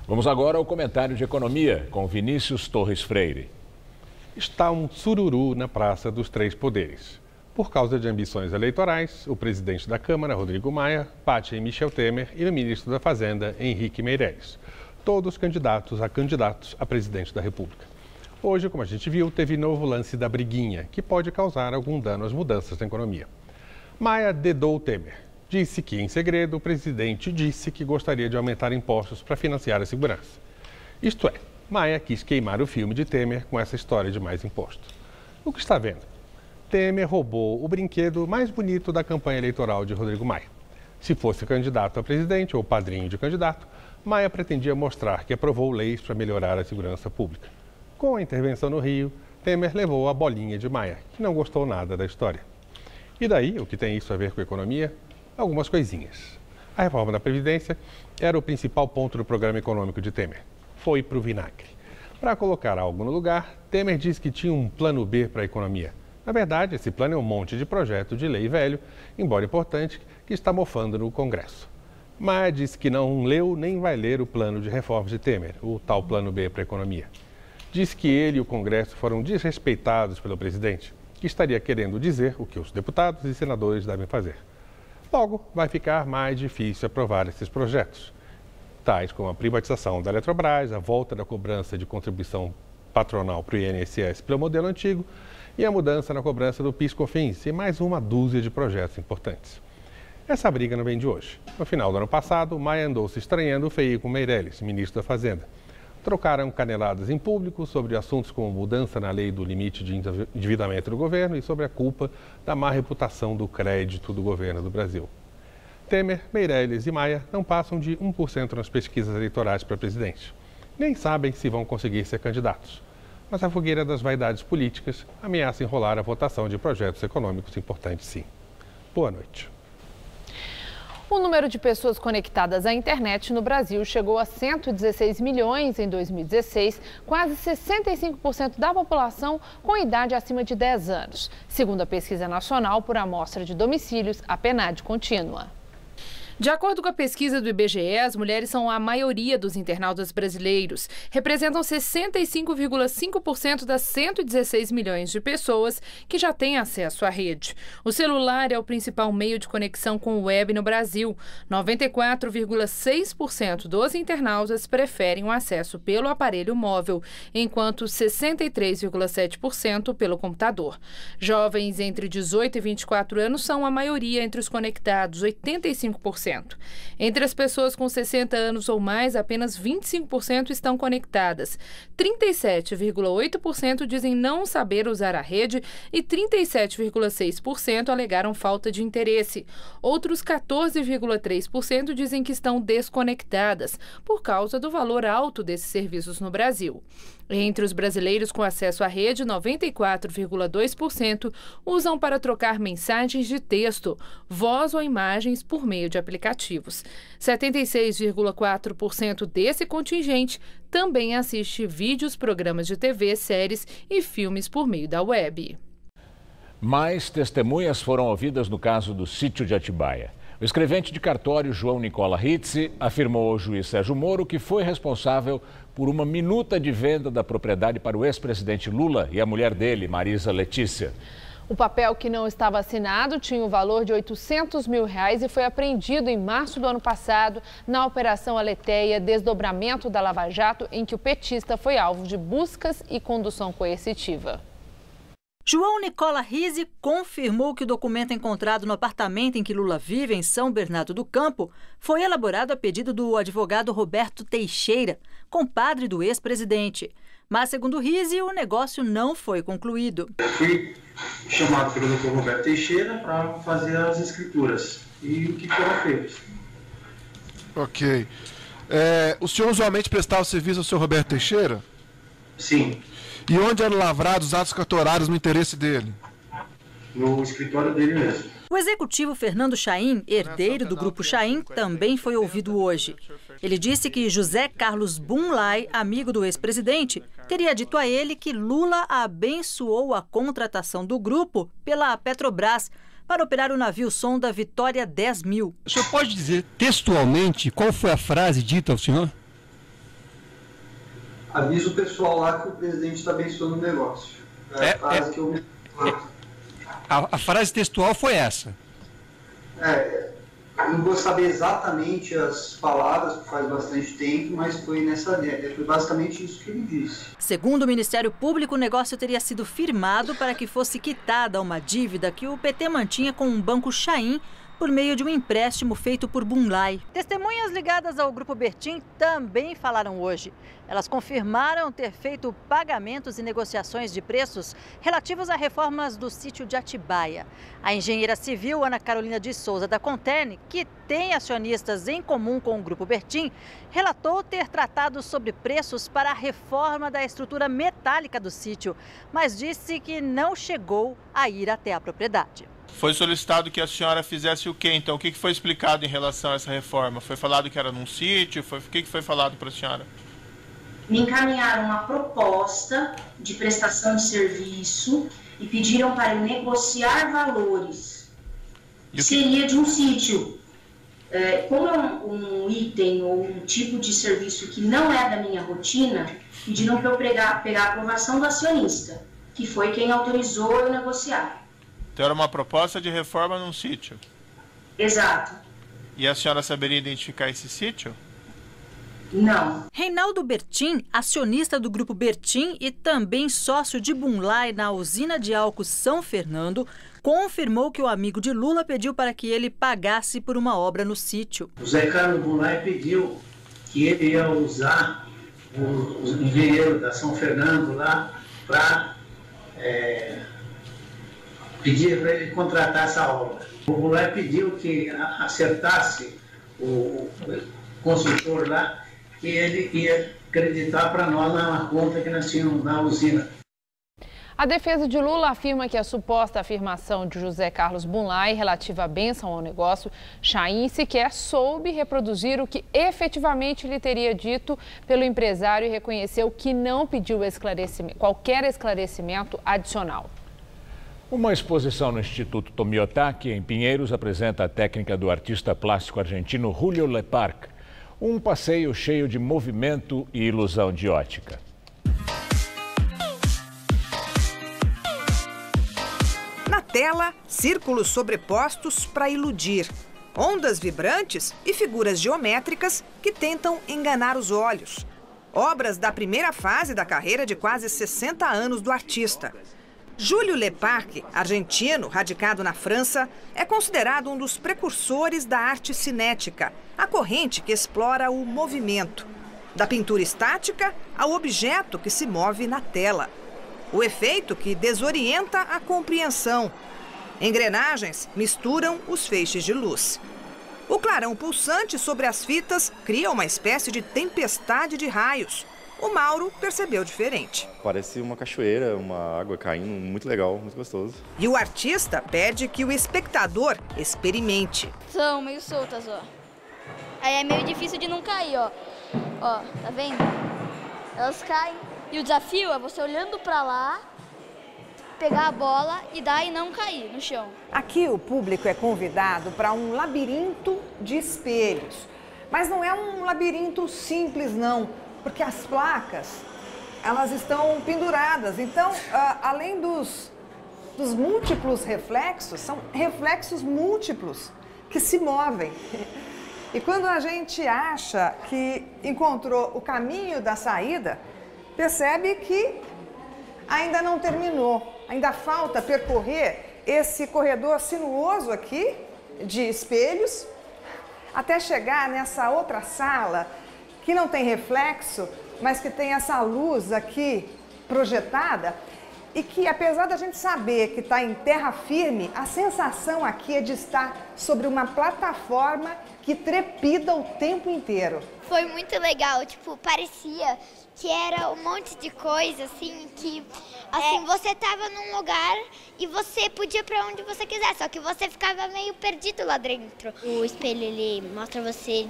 Speaker 1: Vamos agora ao comentário de economia com Vinícius Torres Freire.
Speaker 26: Está um sururu na Praça dos Três Poderes. Por causa de ambições eleitorais, o presidente da Câmara, Rodrigo Maia, bate em Michel Temer e no ministro da Fazenda, Henrique Meirelles. Todos candidatos a presidente da República. Hoje, como a gente viu, teve novo lance da briguinha, que pode causar algum dano às mudanças na economia. Maia dedou Temer. Disse que, em segredo, o presidente disse que gostaria de aumentar impostos para financiar a segurança. Isto é, Maia quis queimar o filme de Temer com essa história de mais impostos. O que está vendo? Temer roubou o brinquedo mais bonito da campanha eleitoral de Rodrigo Maia. Se fosse candidato a presidente ou padrinho de candidato, Maia pretendia mostrar que aprovou leis para melhorar a segurança pública. Com a intervenção no Rio, Temer levou a bolinha de Maia, que não gostou nada da história. E daí, o que tem isso a ver com economia? Algumas coisinhas. A reforma da Previdência era o principal ponto do programa econômico de Temer. Foi para o vinagre. Para colocar algo no lugar, Temer disse que tinha um plano B para a economia. Na verdade, esse plano é um monte de projeto de lei velho, embora importante, que está mofando no Congresso. Maia disse que não leu nem vai ler o plano de reforma de Temer, o tal plano B para a economia. Disse que ele e o Congresso foram desrespeitados pelo presidente, que estaria querendo dizer o que os deputados e senadores devem fazer. Logo, vai ficar mais difícil aprovar esses projetos, tais como a privatização da Eletrobras, a volta da cobrança de contribuição patronal para o INSS pelo modelo antigo e a mudança na cobrança do PIS/COFINS e mais uma dúzia de projetos importantes. Essa briga não vem de hoje. No final do ano passado, Maia andou se estranhando feio com Meirelles, ministro da Fazenda. Trocaram caneladas em público sobre assuntos como mudança na lei do limite de endividamento do governo e sobre a culpa da má reputação do crédito do governo do Brasil. Temer, Meirelles e Maia não passam de 1% nas pesquisas eleitorais para presidente. Nem sabem se vão conseguir ser candidatos. Mas a fogueira das vaidades políticas ameaça enrolar a votação de projetos econômicos importantes, sim. Boa noite.
Speaker 2: O número de pessoas conectadas à internet no Brasil chegou a 116 milhões em 2016, quase 65% da população com idade acima de 10 anos, segundo a Pesquisa Nacional por Amostra de Domicílios, a PNAD contínua. De acordo com a pesquisa do IBGE, as mulheres são a maioria dos internautas brasileiros. Representam 65,5% das 116 milhões de pessoas que já têm acesso à rede. O celular é o principal meio de conexão com o web no Brasil. 94,6% dos internautas preferem o acesso pelo aparelho móvel, enquanto 63,7% pelo computador. Jovens entre 18 e 24 anos são a maioria entre os conectados, 85%. Entre as pessoas com 60 anos ou mais, apenas 25% estão conectadas. 37,8% dizem não saber usar a rede e 37,6% alegaram falta de interesse. Outros 14,3% dizem que estão desconectadas por causa do valor alto desses serviços no Brasil. Entre os brasileiros com acesso à rede, 94,2% usam para trocar mensagens de texto, voz ou imagens por meio de aplicativos. 76,4% desse contingente também assiste vídeos, programas de TV, séries e filmes por meio da web.
Speaker 1: Mais testemunhas foram ouvidas no caso do sítio de Atibaia. O escrevente de cartório João Nicola Rizzi afirmou ao juiz Sérgio Moro que foi responsável por uma minuta de venda da propriedade para o ex-presidente Lula e a mulher dele, Marisa Letícia.
Speaker 2: O papel, que não estava assinado, tinha o valor de R$800 mil e foi apreendido em março do ano passado na Operação Aleteia, desdobramento da Lava Jato, em que o petista foi alvo de buscas e condução coercitiva.
Speaker 3: João Nicola Rizzi confirmou que o documento encontrado no apartamento em que Lula vive, em São Bernardo do Campo, foi elaborado a pedido do advogado Roberto Teixeira, compadre do ex-presidente. Mas, segundo Rizzi, o negócio não foi concluído.
Speaker 4: Eu fui chamado pelo Dr. Roberto Teixeira para fazer as escrituras. E o que foram feitos?
Speaker 5: Ok. O senhor usualmente prestava serviço ao senhor Roberto Teixeira?
Speaker 4: Sim.
Speaker 5: E onde eram lavrados os atos cartorários no interesse dele?
Speaker 4: No escritório dele mesmo.
Speaker 3: O executivo Fernando Chaim, herdeiro do Grupo Chaim, também foi ouvido hoje. Ele disse que José Carlos Bunlai, amigo do ex-presidente, teria dito a ele que Lula abençoou a contratação do grupo pela Petrobras para operar o navio sonda Vitória 10.000.
Speaker 6: O senhor pode dizer textualmente qual foi a frase dita ao senhor?
Speaker 4: Avisa o pessoal lá que o presidente está abençoando o negócio. A frase que eu me...
Speaker 6: A frase textual foi essa?
Speaker 4: Eu não vou saber exatamente as palavras, porque faz bastante tempo, mas foi foi basicamente isso que ele disse.
Speaker 3: Segundo o Ministério Público, o negócio teria sido firmado para que fosse quitada uma dívida que o PT mantinha com um banco Chaim por meio de um empréstimo feito por Bunlai.
Speaker 7: Testemunhas ligadas ao Grupo Bertin também falaram hoje. Elas confirmaram ter feito pagamentos e negociações de preços relativos a reformas do sítio de Atibaia. A engenheira civil Ana Carolina de Souza da Conterne, que tem acionistas em comum com o Grupo Bertin, relatou ter tratado sobre preços para a reforma da estrutura metálica do sítio, mas disse que não chegou a ir até a propriedade.
Speaker 9: Foi solicitado que a senhora fizesse o quê, então? O que foi explicado em relação a essa reforma? Foi falado que era num sítio? O que foi falado para a senhora?
Speaker 10: Me encaminharam uma proposta de prestação de serviço e pediram para eu negociar valores. Seria de um sítio. Como é um item ou um tipo de serviço que não é da minha rotina, pediram para eu pegar a aprovação do acionista, que foi quem autorizou eu negociar.
Speaker 9: Então era uma proposta de reforma num sítio?
Speaker 10: Exato.
Speaker 9: E a senhora saberia identificar esse sítio?
Speaker 10: Não.
Speaker 3: Reinaldo Bertin, acionista do Grupo Bertin e também sócio de Bunlai na usina de álcool São Fernando, confirmou que o amigo de Lula pediu para que ele pagasse por uma obra no sítio.
Speaker 11: O Zé Carlos Bunlai pediu que ele ia usar o engenheiro da São Fernando lá para pedir para ele contratar essa obra. O Bunlai pediu que acertasse o consultor lá, que ele ia acreditar para nós na conta que nós tínhamos na usina.
Speaker 2: A defesa de Lula afirma que a suposta afirmação de José Carlos Bunlai relativa à bênção ao negócio, Chaim sequer soube reproduzir o que efetivamente lhe teria dito pelo empresário e reconheceu que não pediu qualquer esclarecimento adicional.
Speaker 1: Uma exposição no Instituto Tomiotaki, em Pinheiros, apresenta a técnica do artista plástico argentino Julio Leparc. Um passeio cheio de movimento e ilusão de ótica.
Speaker 21: Na tela, círculos sobrepostos para iludir, ondas vibrantes e figuras geométricas que tentam enganar os olhos. Obras da primeira fase da carreira de quase 60 anos do artista. Julio Leparc, argentino, radicado na França, é considerado um dos precursores da arte cinética, a corrente que explora o movimento. Da pintura estática ao objeto que se move na tela. O efeito que desorienta a compreensão. Engrenagens misturam os feixes de luz. O clarão pulsante sobre as fitas cria uma espécie de tempestade de raios. O Mauro percebeu diferente.
Speaker 12: Parece uma cachoeira, uma água caindo, muito legal, muito gostoso.
Speaker 21: E o artista pede que o espectador experimente.
Speaker 13: São meio soltas, ó. Aí é meio difícil de não cair, ó. Ó, tá vendo? Elas caem. E o desafio é você olhando pra lá, pegar a bola e dar e não cair no chão.
Speaker 21: Aqui o público é convidado para um labirinto de espelhos. Mas não é um labirinto simples, não. Porque as placas, elas estão penduradas. Então, além dos múltiplos reflexos, são reflexos múltiplos que se movem. E quando a gente acha que encontrou o caminho da saída, percebe que ainda não terminou. Ainda falta percorrer esse corredor sinuoso aqui, de espelhos, até chegar nessa outra sala que não tem reflexo, mas que tem essa luz aqui projetada e que, apesar da gente saber que está em terra firme, a sensação aqui é de estar sobre uma plataforma que trepida o tempo inteiro.
Speaker 13: Foi muito legal, tipo, parecia que era um monte de coisa, assim, que assim, você tava num lugar e você podia ir pra onde você quiser, só que você ficava meio perdido lá dentro. O espelho, ele mostra você,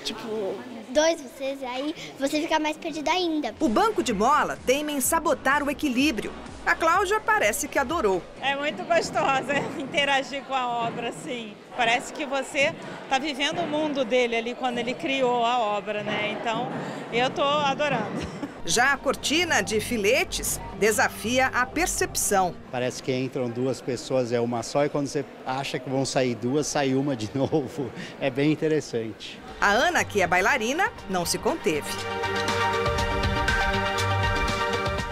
Speaker 13: tipo, dois vocês, aí você fica mais perdido ainda.
Speaker 21: O banco de mola teima em sabotar o equilíbrio. A Cláudia parece que adorou.
Speaker 27: É muito gostosa interagir com a obra, assim. Parece que você está vivendo o mundo dele ali quando ele criou a obra, né? Então, eu estou adorando.
Speaker 21: Já a cortina de filetes desafia a percepção.
Speaker 28: Parece que entram duas pessoas, é uma só, e quando você acha que vão sair duas, sai uma de novo. É bem interessante.
Speaker 21: A Ana, que é bailarina, não se conteve.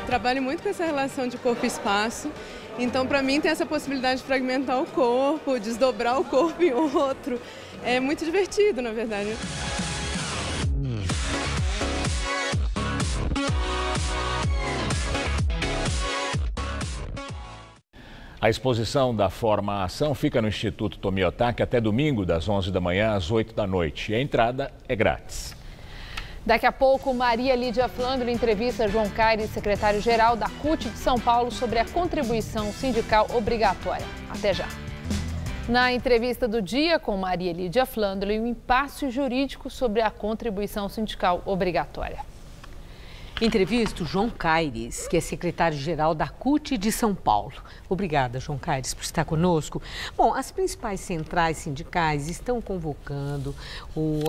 Speaker 23: trabalho muito com essa relação de corpo e espaço. Então, para mim, tem essa possibilidade de fragmentar o corpo, desdobrar o corpo em outro. É muito divertido, na verdade.
Speaker 1: A exposição da Forma Ação fica no Instituto Tomiotaki até domingo, das 11 da manhã às 8 da noite. E a entrada é grátis.
Speaker 2: Daqui a pouco, Maria Lídia Flandre entrevista João Caires, secretário-geral da CUT de São Paulo, sobre a contribuição sindical obrigatória. Até já. Na entrevista do dia com Maria Lídia Flandre, o impasse jurídico sobre a contribuição sindical obrigatória.
Speaker 8: Entrevisto João Caires, que é secretário-geral da CUT de São Paulo. Obrigada, João Caires, por estar conosco. Bom, as principais centrais sindicais estão convocando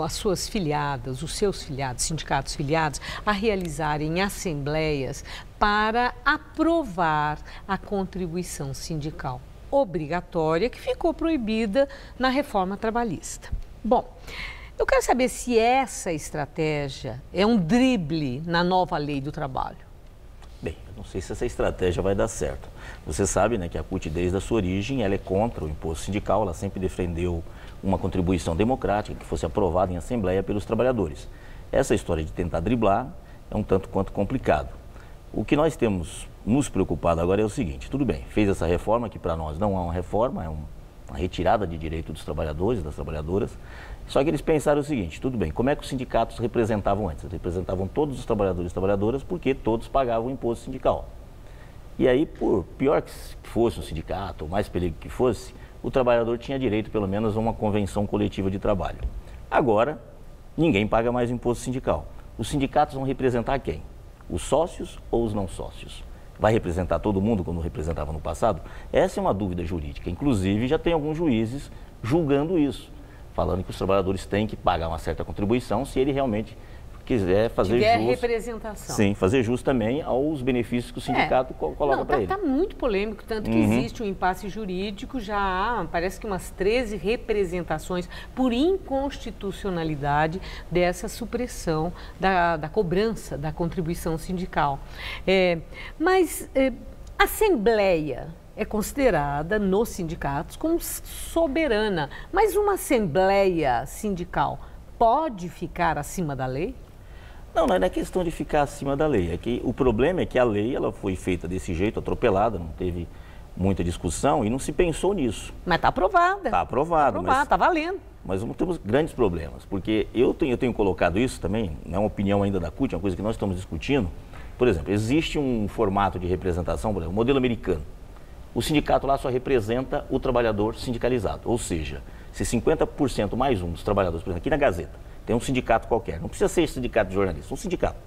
Speaker 8: as suas filiadas, os seus filiados, sindicatos filiados, a realizarem assembleias para aprovar a contribuição sindical obrigatória que ficou proibida na reforma trabalhista. Bom, eu quero saber se essa estratégia é um drible na nova lei do trabalho.
Speaker 14: Bem, eu não sei se essa estratégia vai dar certo. Você sabe, né, que a CUT, desde a sua origem, ela é contra o imposto sindical, ela sempre defendeu uma contribuição democrática que fosse aprovada em assembleia pelos trabalhadores. Essa história de tentar driblar é um tanto quanto complicado. O que nós temos nos preocupado agora é o seguinte: tudo bem, fez essa reforma, que para nós não é uma reforma, é uma retirada de direito dos trabalhadores, das trabalhadoras. Só que eles pensaram o seguinte: tudo bem, como é que os sindicatos representavam antes? Eles representavam todos os trabalhadores e trabalhadoras porque todos pagavam o imposto sindical. E aí, por pior que fosse o sindicato, ou mais perigo que fosse, o trabalhador tinha direito pelo menos a uma convenção coletiva de trabalho. Agora, ninguém paga mais imposto sindical. Os sindicatos vão representar quem? Os sócios ou os não sócios? Vai representar todo mundo como representava no passado? Essa é uma dúvida jurídica. Inclusive, já tem alguns juízes julgando isso, falando que os trabalhadores têm que pagar uma certa contribuição se ele realmente quiser fazer jus.
Speaker 8: Representação.
Speaker 14: Sim, fazer jus também aos benefícios que o sindicato coloca para ele.
Speaker 8: Está muito polêmico, tanto que existe um impasse jurídico, já há, parece que umas 13 representações por inconstitucionalidade dessa supressão da cobrança da contribuição sindical. Mas a Assembleia é considerada nos sindicatos como soberana, mas uma assembleia sindical pode ficar acima da lei?
Speaker 14: Não é questão de ficar acima da lei. É que o problema é que a lei ela foi feita desse jeito, atropelada, não teve muita discussão e não se pensou nisso.
Speaker 8: Mas está aprovada.
Speaker 14: Está aprovado.
Speaker 8: Está valendo.
Speaker 14: Mas temos grandes problemas, porque eu tenho colocado isso também, não é uma opinião ainda da CUT, é uma coisa que nós estamos discutindo. Por exemplo, existe um formato de representação, por exemplo, o modelo americano. O sindicato lá só representa o trabalhador sindicalizado, ou seja, se 50% mais um dos trabalhadores, por exemplo, aqui na Gazeta, tem um sindicato qualquer, não precisa ser sindicato de jornalistas, um sindicato,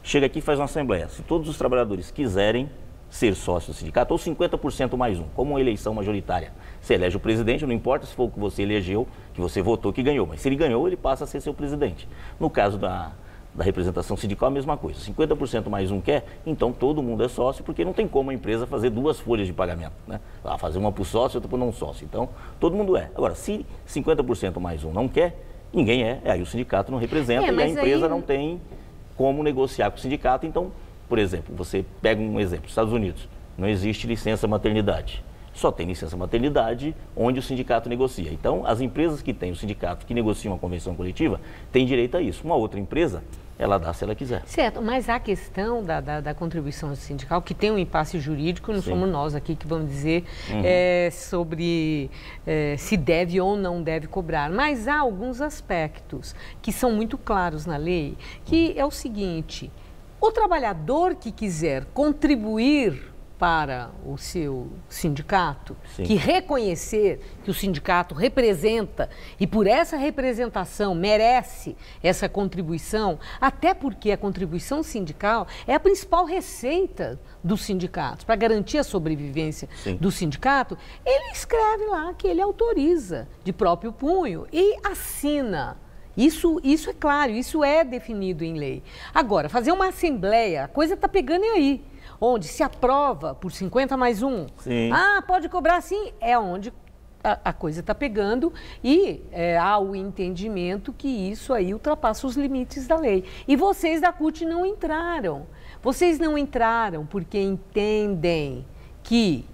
Speaker 14: chega aqui e faz uma assembleia. Se todos os trabalhadores quiserem ser sócios do sindicato, ou 50% mais um, como uma eleição majoritária, você elege o presidente, não importa se for o que você elegeu, que você votou, que ganhou, mas se ele ganhou, ele passa a ser seu presidente. No caso da representação sindical, a mesma coisa. 50% mais um quer, então todo mundo é sócio, porque não tem como a empresa fazer duas folhas de pagamento, né? Fazer uma para o sócio e outra para o não sócio. Então, todo mundo é. Agora, se 50% mais um não quer, ninguém é. Aí o sindicato não representa e a empresa não tem como negociar com o sindicato. Então, por exemplo, você pega um exemplo, Estados Unidos, não existe licença maternidade. Só tem licença maternidade onde o sindicato negocia. Então, as empresas que têm o sindicato que negocia uma convenção coletiva têm direito a isso. Uma outra empresa, ela dá se ela quiser.
Speaker 8: Certo, mas a questão da contribuição sindical, que tem um impasse jurídico, não somos nós aqui que vamos dizer sobre se deve ou não deve cobrar. Mas há alguns aspectos que são muito claros na lei, que é o seguinte: o trabalhador que quiser contribuir para o seu sindicato, que reconhecer que o sindicato representa e por essa representação merece essa contribuição, até porque a contribuição sindical é a principal receita dos sindicatos, para garantir a sobrevivência do sindicato, ele escreve lá que ele autoriza de próprio punho e assina. Isso é claro, isso é definido em lei. Agora, fazer uma assembleia, a coisa está pegando aí. Onde se aprova por 50 mais um, pode cobrar sim, é onde a coisa está pegando e há o entendimento que isso aí ultrapassa os limites da lei. E vocês da CUT não entraram. Vocês não entraram porque entendem que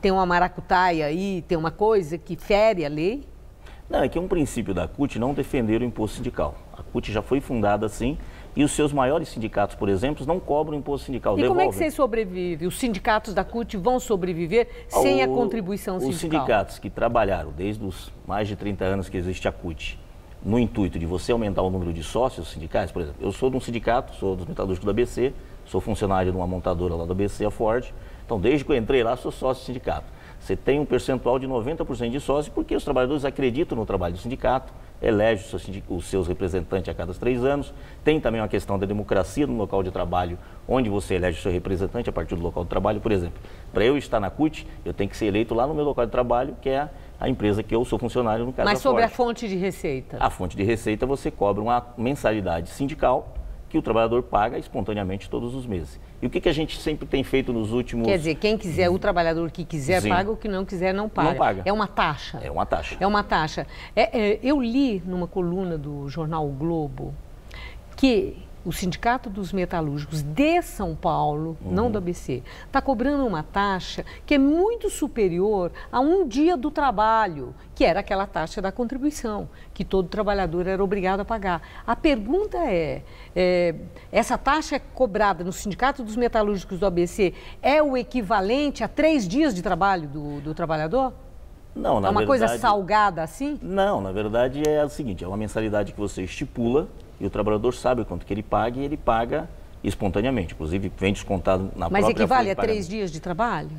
Speaker 8: tem uma maracutaia aí, tem uma coisa que fere a lei?
Speaker 14: Não, é que é um princípio da CUT não defender o imposto sindical. A CUT já foi fundada assim e os seus maiores sindicatos, por exemplo, não cobram imposto sindical.
Speaker 8: E como é que vocês sobrevivem? Os sindicatos da CUT vão sobreviver sem a contribuição sindical?
Speaker 14: Os sindicatos que trabalharam desde os mais de 30 anos que existe a CUT, no intuito de você aumentar o número de sócios sindicais, por exemplo, eu sou de um sindicato, sou dos metalúrgicos do ABC, sou funcionário de uma montadora lá do ABC, a Ford. Então, desde que eu entrei lá, sou sócio do sindicato. Você tem um percentual de 90% de sócios, porque os trabalhadores acreditam no trabalho do sindicato, elegem os seus representantes a cada 3 anos. Tem também uma questão da democracia no local de trabalho, onde você elege o seu representante a partir do local de trabalho. Por exemplo, para eu estar na CUT, eu tenho que ser eleito lá no meu local de trabalho, que é a empresa que eu sou funcionário, no caso da Ford.
Speaker 8: Mas sobre a fonte de receita?
Speaker 14: A fonte de receita, você cobra uma mensalidade sindical, que o trabalhador paga espontaneamente todos os meses. E o que a gente sempre tem feito nos últimos...
Speaker 8: Quer dizer, quem quiser, o trabalhador que quiser paga, o que não quiser não paga.
Speaker 14: Não paga.
Speaker 8: É uma taxa.
Speaker 14: É uma taxa.
Speaker 8: É uma taxa. Eu li numa coluna do jornal O Globo que o Sindicato dos Metalúrgicos de São Paulo, não do ABC, está cobrando uma taxa que é muito superior a um dia do trabalho, que era aquela taxa da contribuição, que todo trabalhador era obrigado a pagar. A pergunta essa taxa é cobrada no Sindicato dos Metalúrgicos do ABC é o equivalente a 3 dias de trabalho do trabalhador?
Speaker 14: Não, na verdade...
Speaker 8: É uma coisa salgada assim?
Speaker 14: Não, na verdade é o seguinte, é uma mensalidade que você estipula e o trabalhador sabe quanto que ele paga e ele paga espontaneamente. Inclusive, vem descontado na própria...
Speaker 8: Mas equivale a 3 dias de trabalho?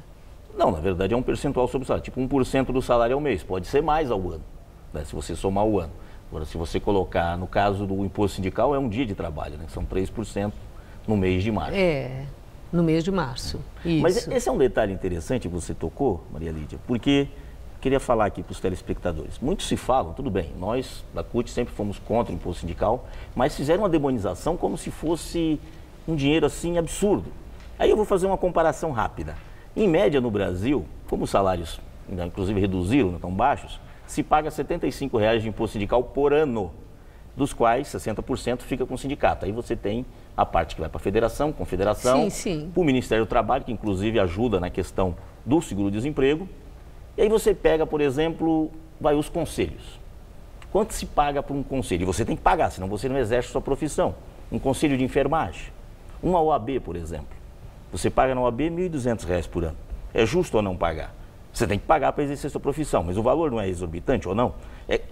Speaker 14: Não, na verdade é um percentual sobre o salário. Tipo 1% do salário ao mês. Pode ser mais ao ano, né, se você somar o ano. Agora, se você colocar, no caso do imposto sindical, é um dia de trabalho, né? São 3% no mês de março.
Speaker 8: No mês de março. Isso.
Speaker 14: Mas esse é um detalhe interessante que você tocou, Maria Lídia, porque... Queria falar aqui para os telespectadores. Muitos se falam, tudo bem, nós da CUT sempre fomos contra o imposto sindical, mas fizeram uma demonização como se fosse um dinheiro assim absurdo. Aí eu vou fazer uma comparação rápida. Em média no Brasil, como os salários inclusive reduziram, tão baixos, se paga R$ 75,00 de imposto sindical por ano, dos quais 60% fica com o sindicato. Aí você tem a parte que vai para a federação, confederação, para o Ministério do Trabalho, que inclusive ajuda na questão do seguro-desemprego. E aí você pega, por exemplo, os conselhos. Quanto se paga por um conselho? E você tem que pagar, senão você não exerce sua profissão. Um conselho de enfermagem, uma OAB, por exemplo. Você paga na OAB R$ 1.200 por ano. É justo ou não pagar? Você tem que pagar para exercer sua profissão, mas o valor não é exorbitante ou não?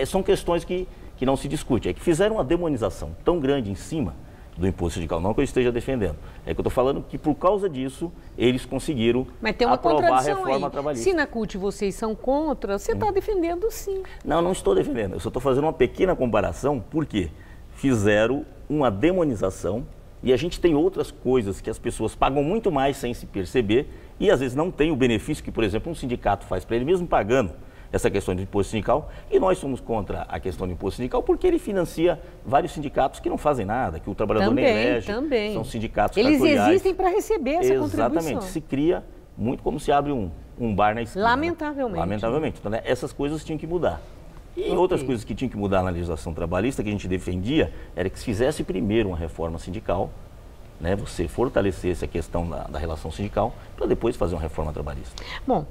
Speaker 14: São questões que não se discute. É que fizeram uma demonização tão grande em cima do imposto sindical, não que eu esteja defendendo. É que eu estou falando que por causa disso eles conseguiram aprovar a reforma trabalhista.
Speaker 8: Se na CUT vocês são contra, você está defendendo sim.
Speaker 14: Não estou defendendo. Eu só estou fazendo uma pequena comparação, porque fizeram uma demonização e a gente tem outras coisas que as pessoas pagam muito mais sem se perceber e às vezes não tem o benefício que, por exemplo, um sindicato faz para ele mesmo pagando essa questão do imposto sindical, e nós somos contra a questão do imposto sindical porque ele financia vários sindicatos que não fazem nada, que o trabalhador nem elege, são sindicatos
Speaker 8: eles
Speaker 14: cartoriais.
Speaker 8: Existem para receber essa contribuição.
Speaker 14: Exatamente, se cria muito como se abre um bar na esquina.
Speaker 8: Lamentavelmente.
Speaker 14: Lamentavelmente. Então, né, essas coisas tinham que mudar. E outras coisas que tinham que mudar na legislação trabalhista, que a gente defendia, era que se fizesse primeiro uma reforma sindical, né, você fortalecesse a questão da relação sindical para depois fazer uma reforma trabalhista.
Speaker 8: Bom,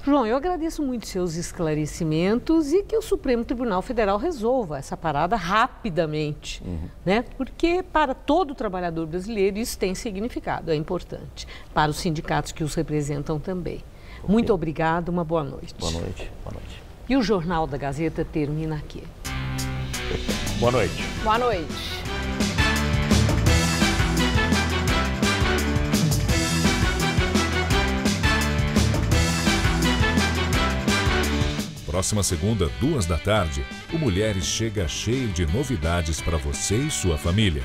Speaker 8: João, eu agradeço muito seus esclarecimentos e que o Supremo Tribunal Federal resolva essa parada rapidamente, né? Porque para todo trabalhador brasileiro isso tem significado, é importante, para os sindicatos que os representam também. Muito obrigado, uma boa noite.
Speaker 14: Boa noite. Boa noite.
Speaker 8: E o Jornal da Gazeta termina aqui.
Speaker 1: Boa noite.
Speaker 2: Boa noite.
Speaker 15: Próxima segunda, 14h, o Mulheres chega cheio de novidades para você e sua família.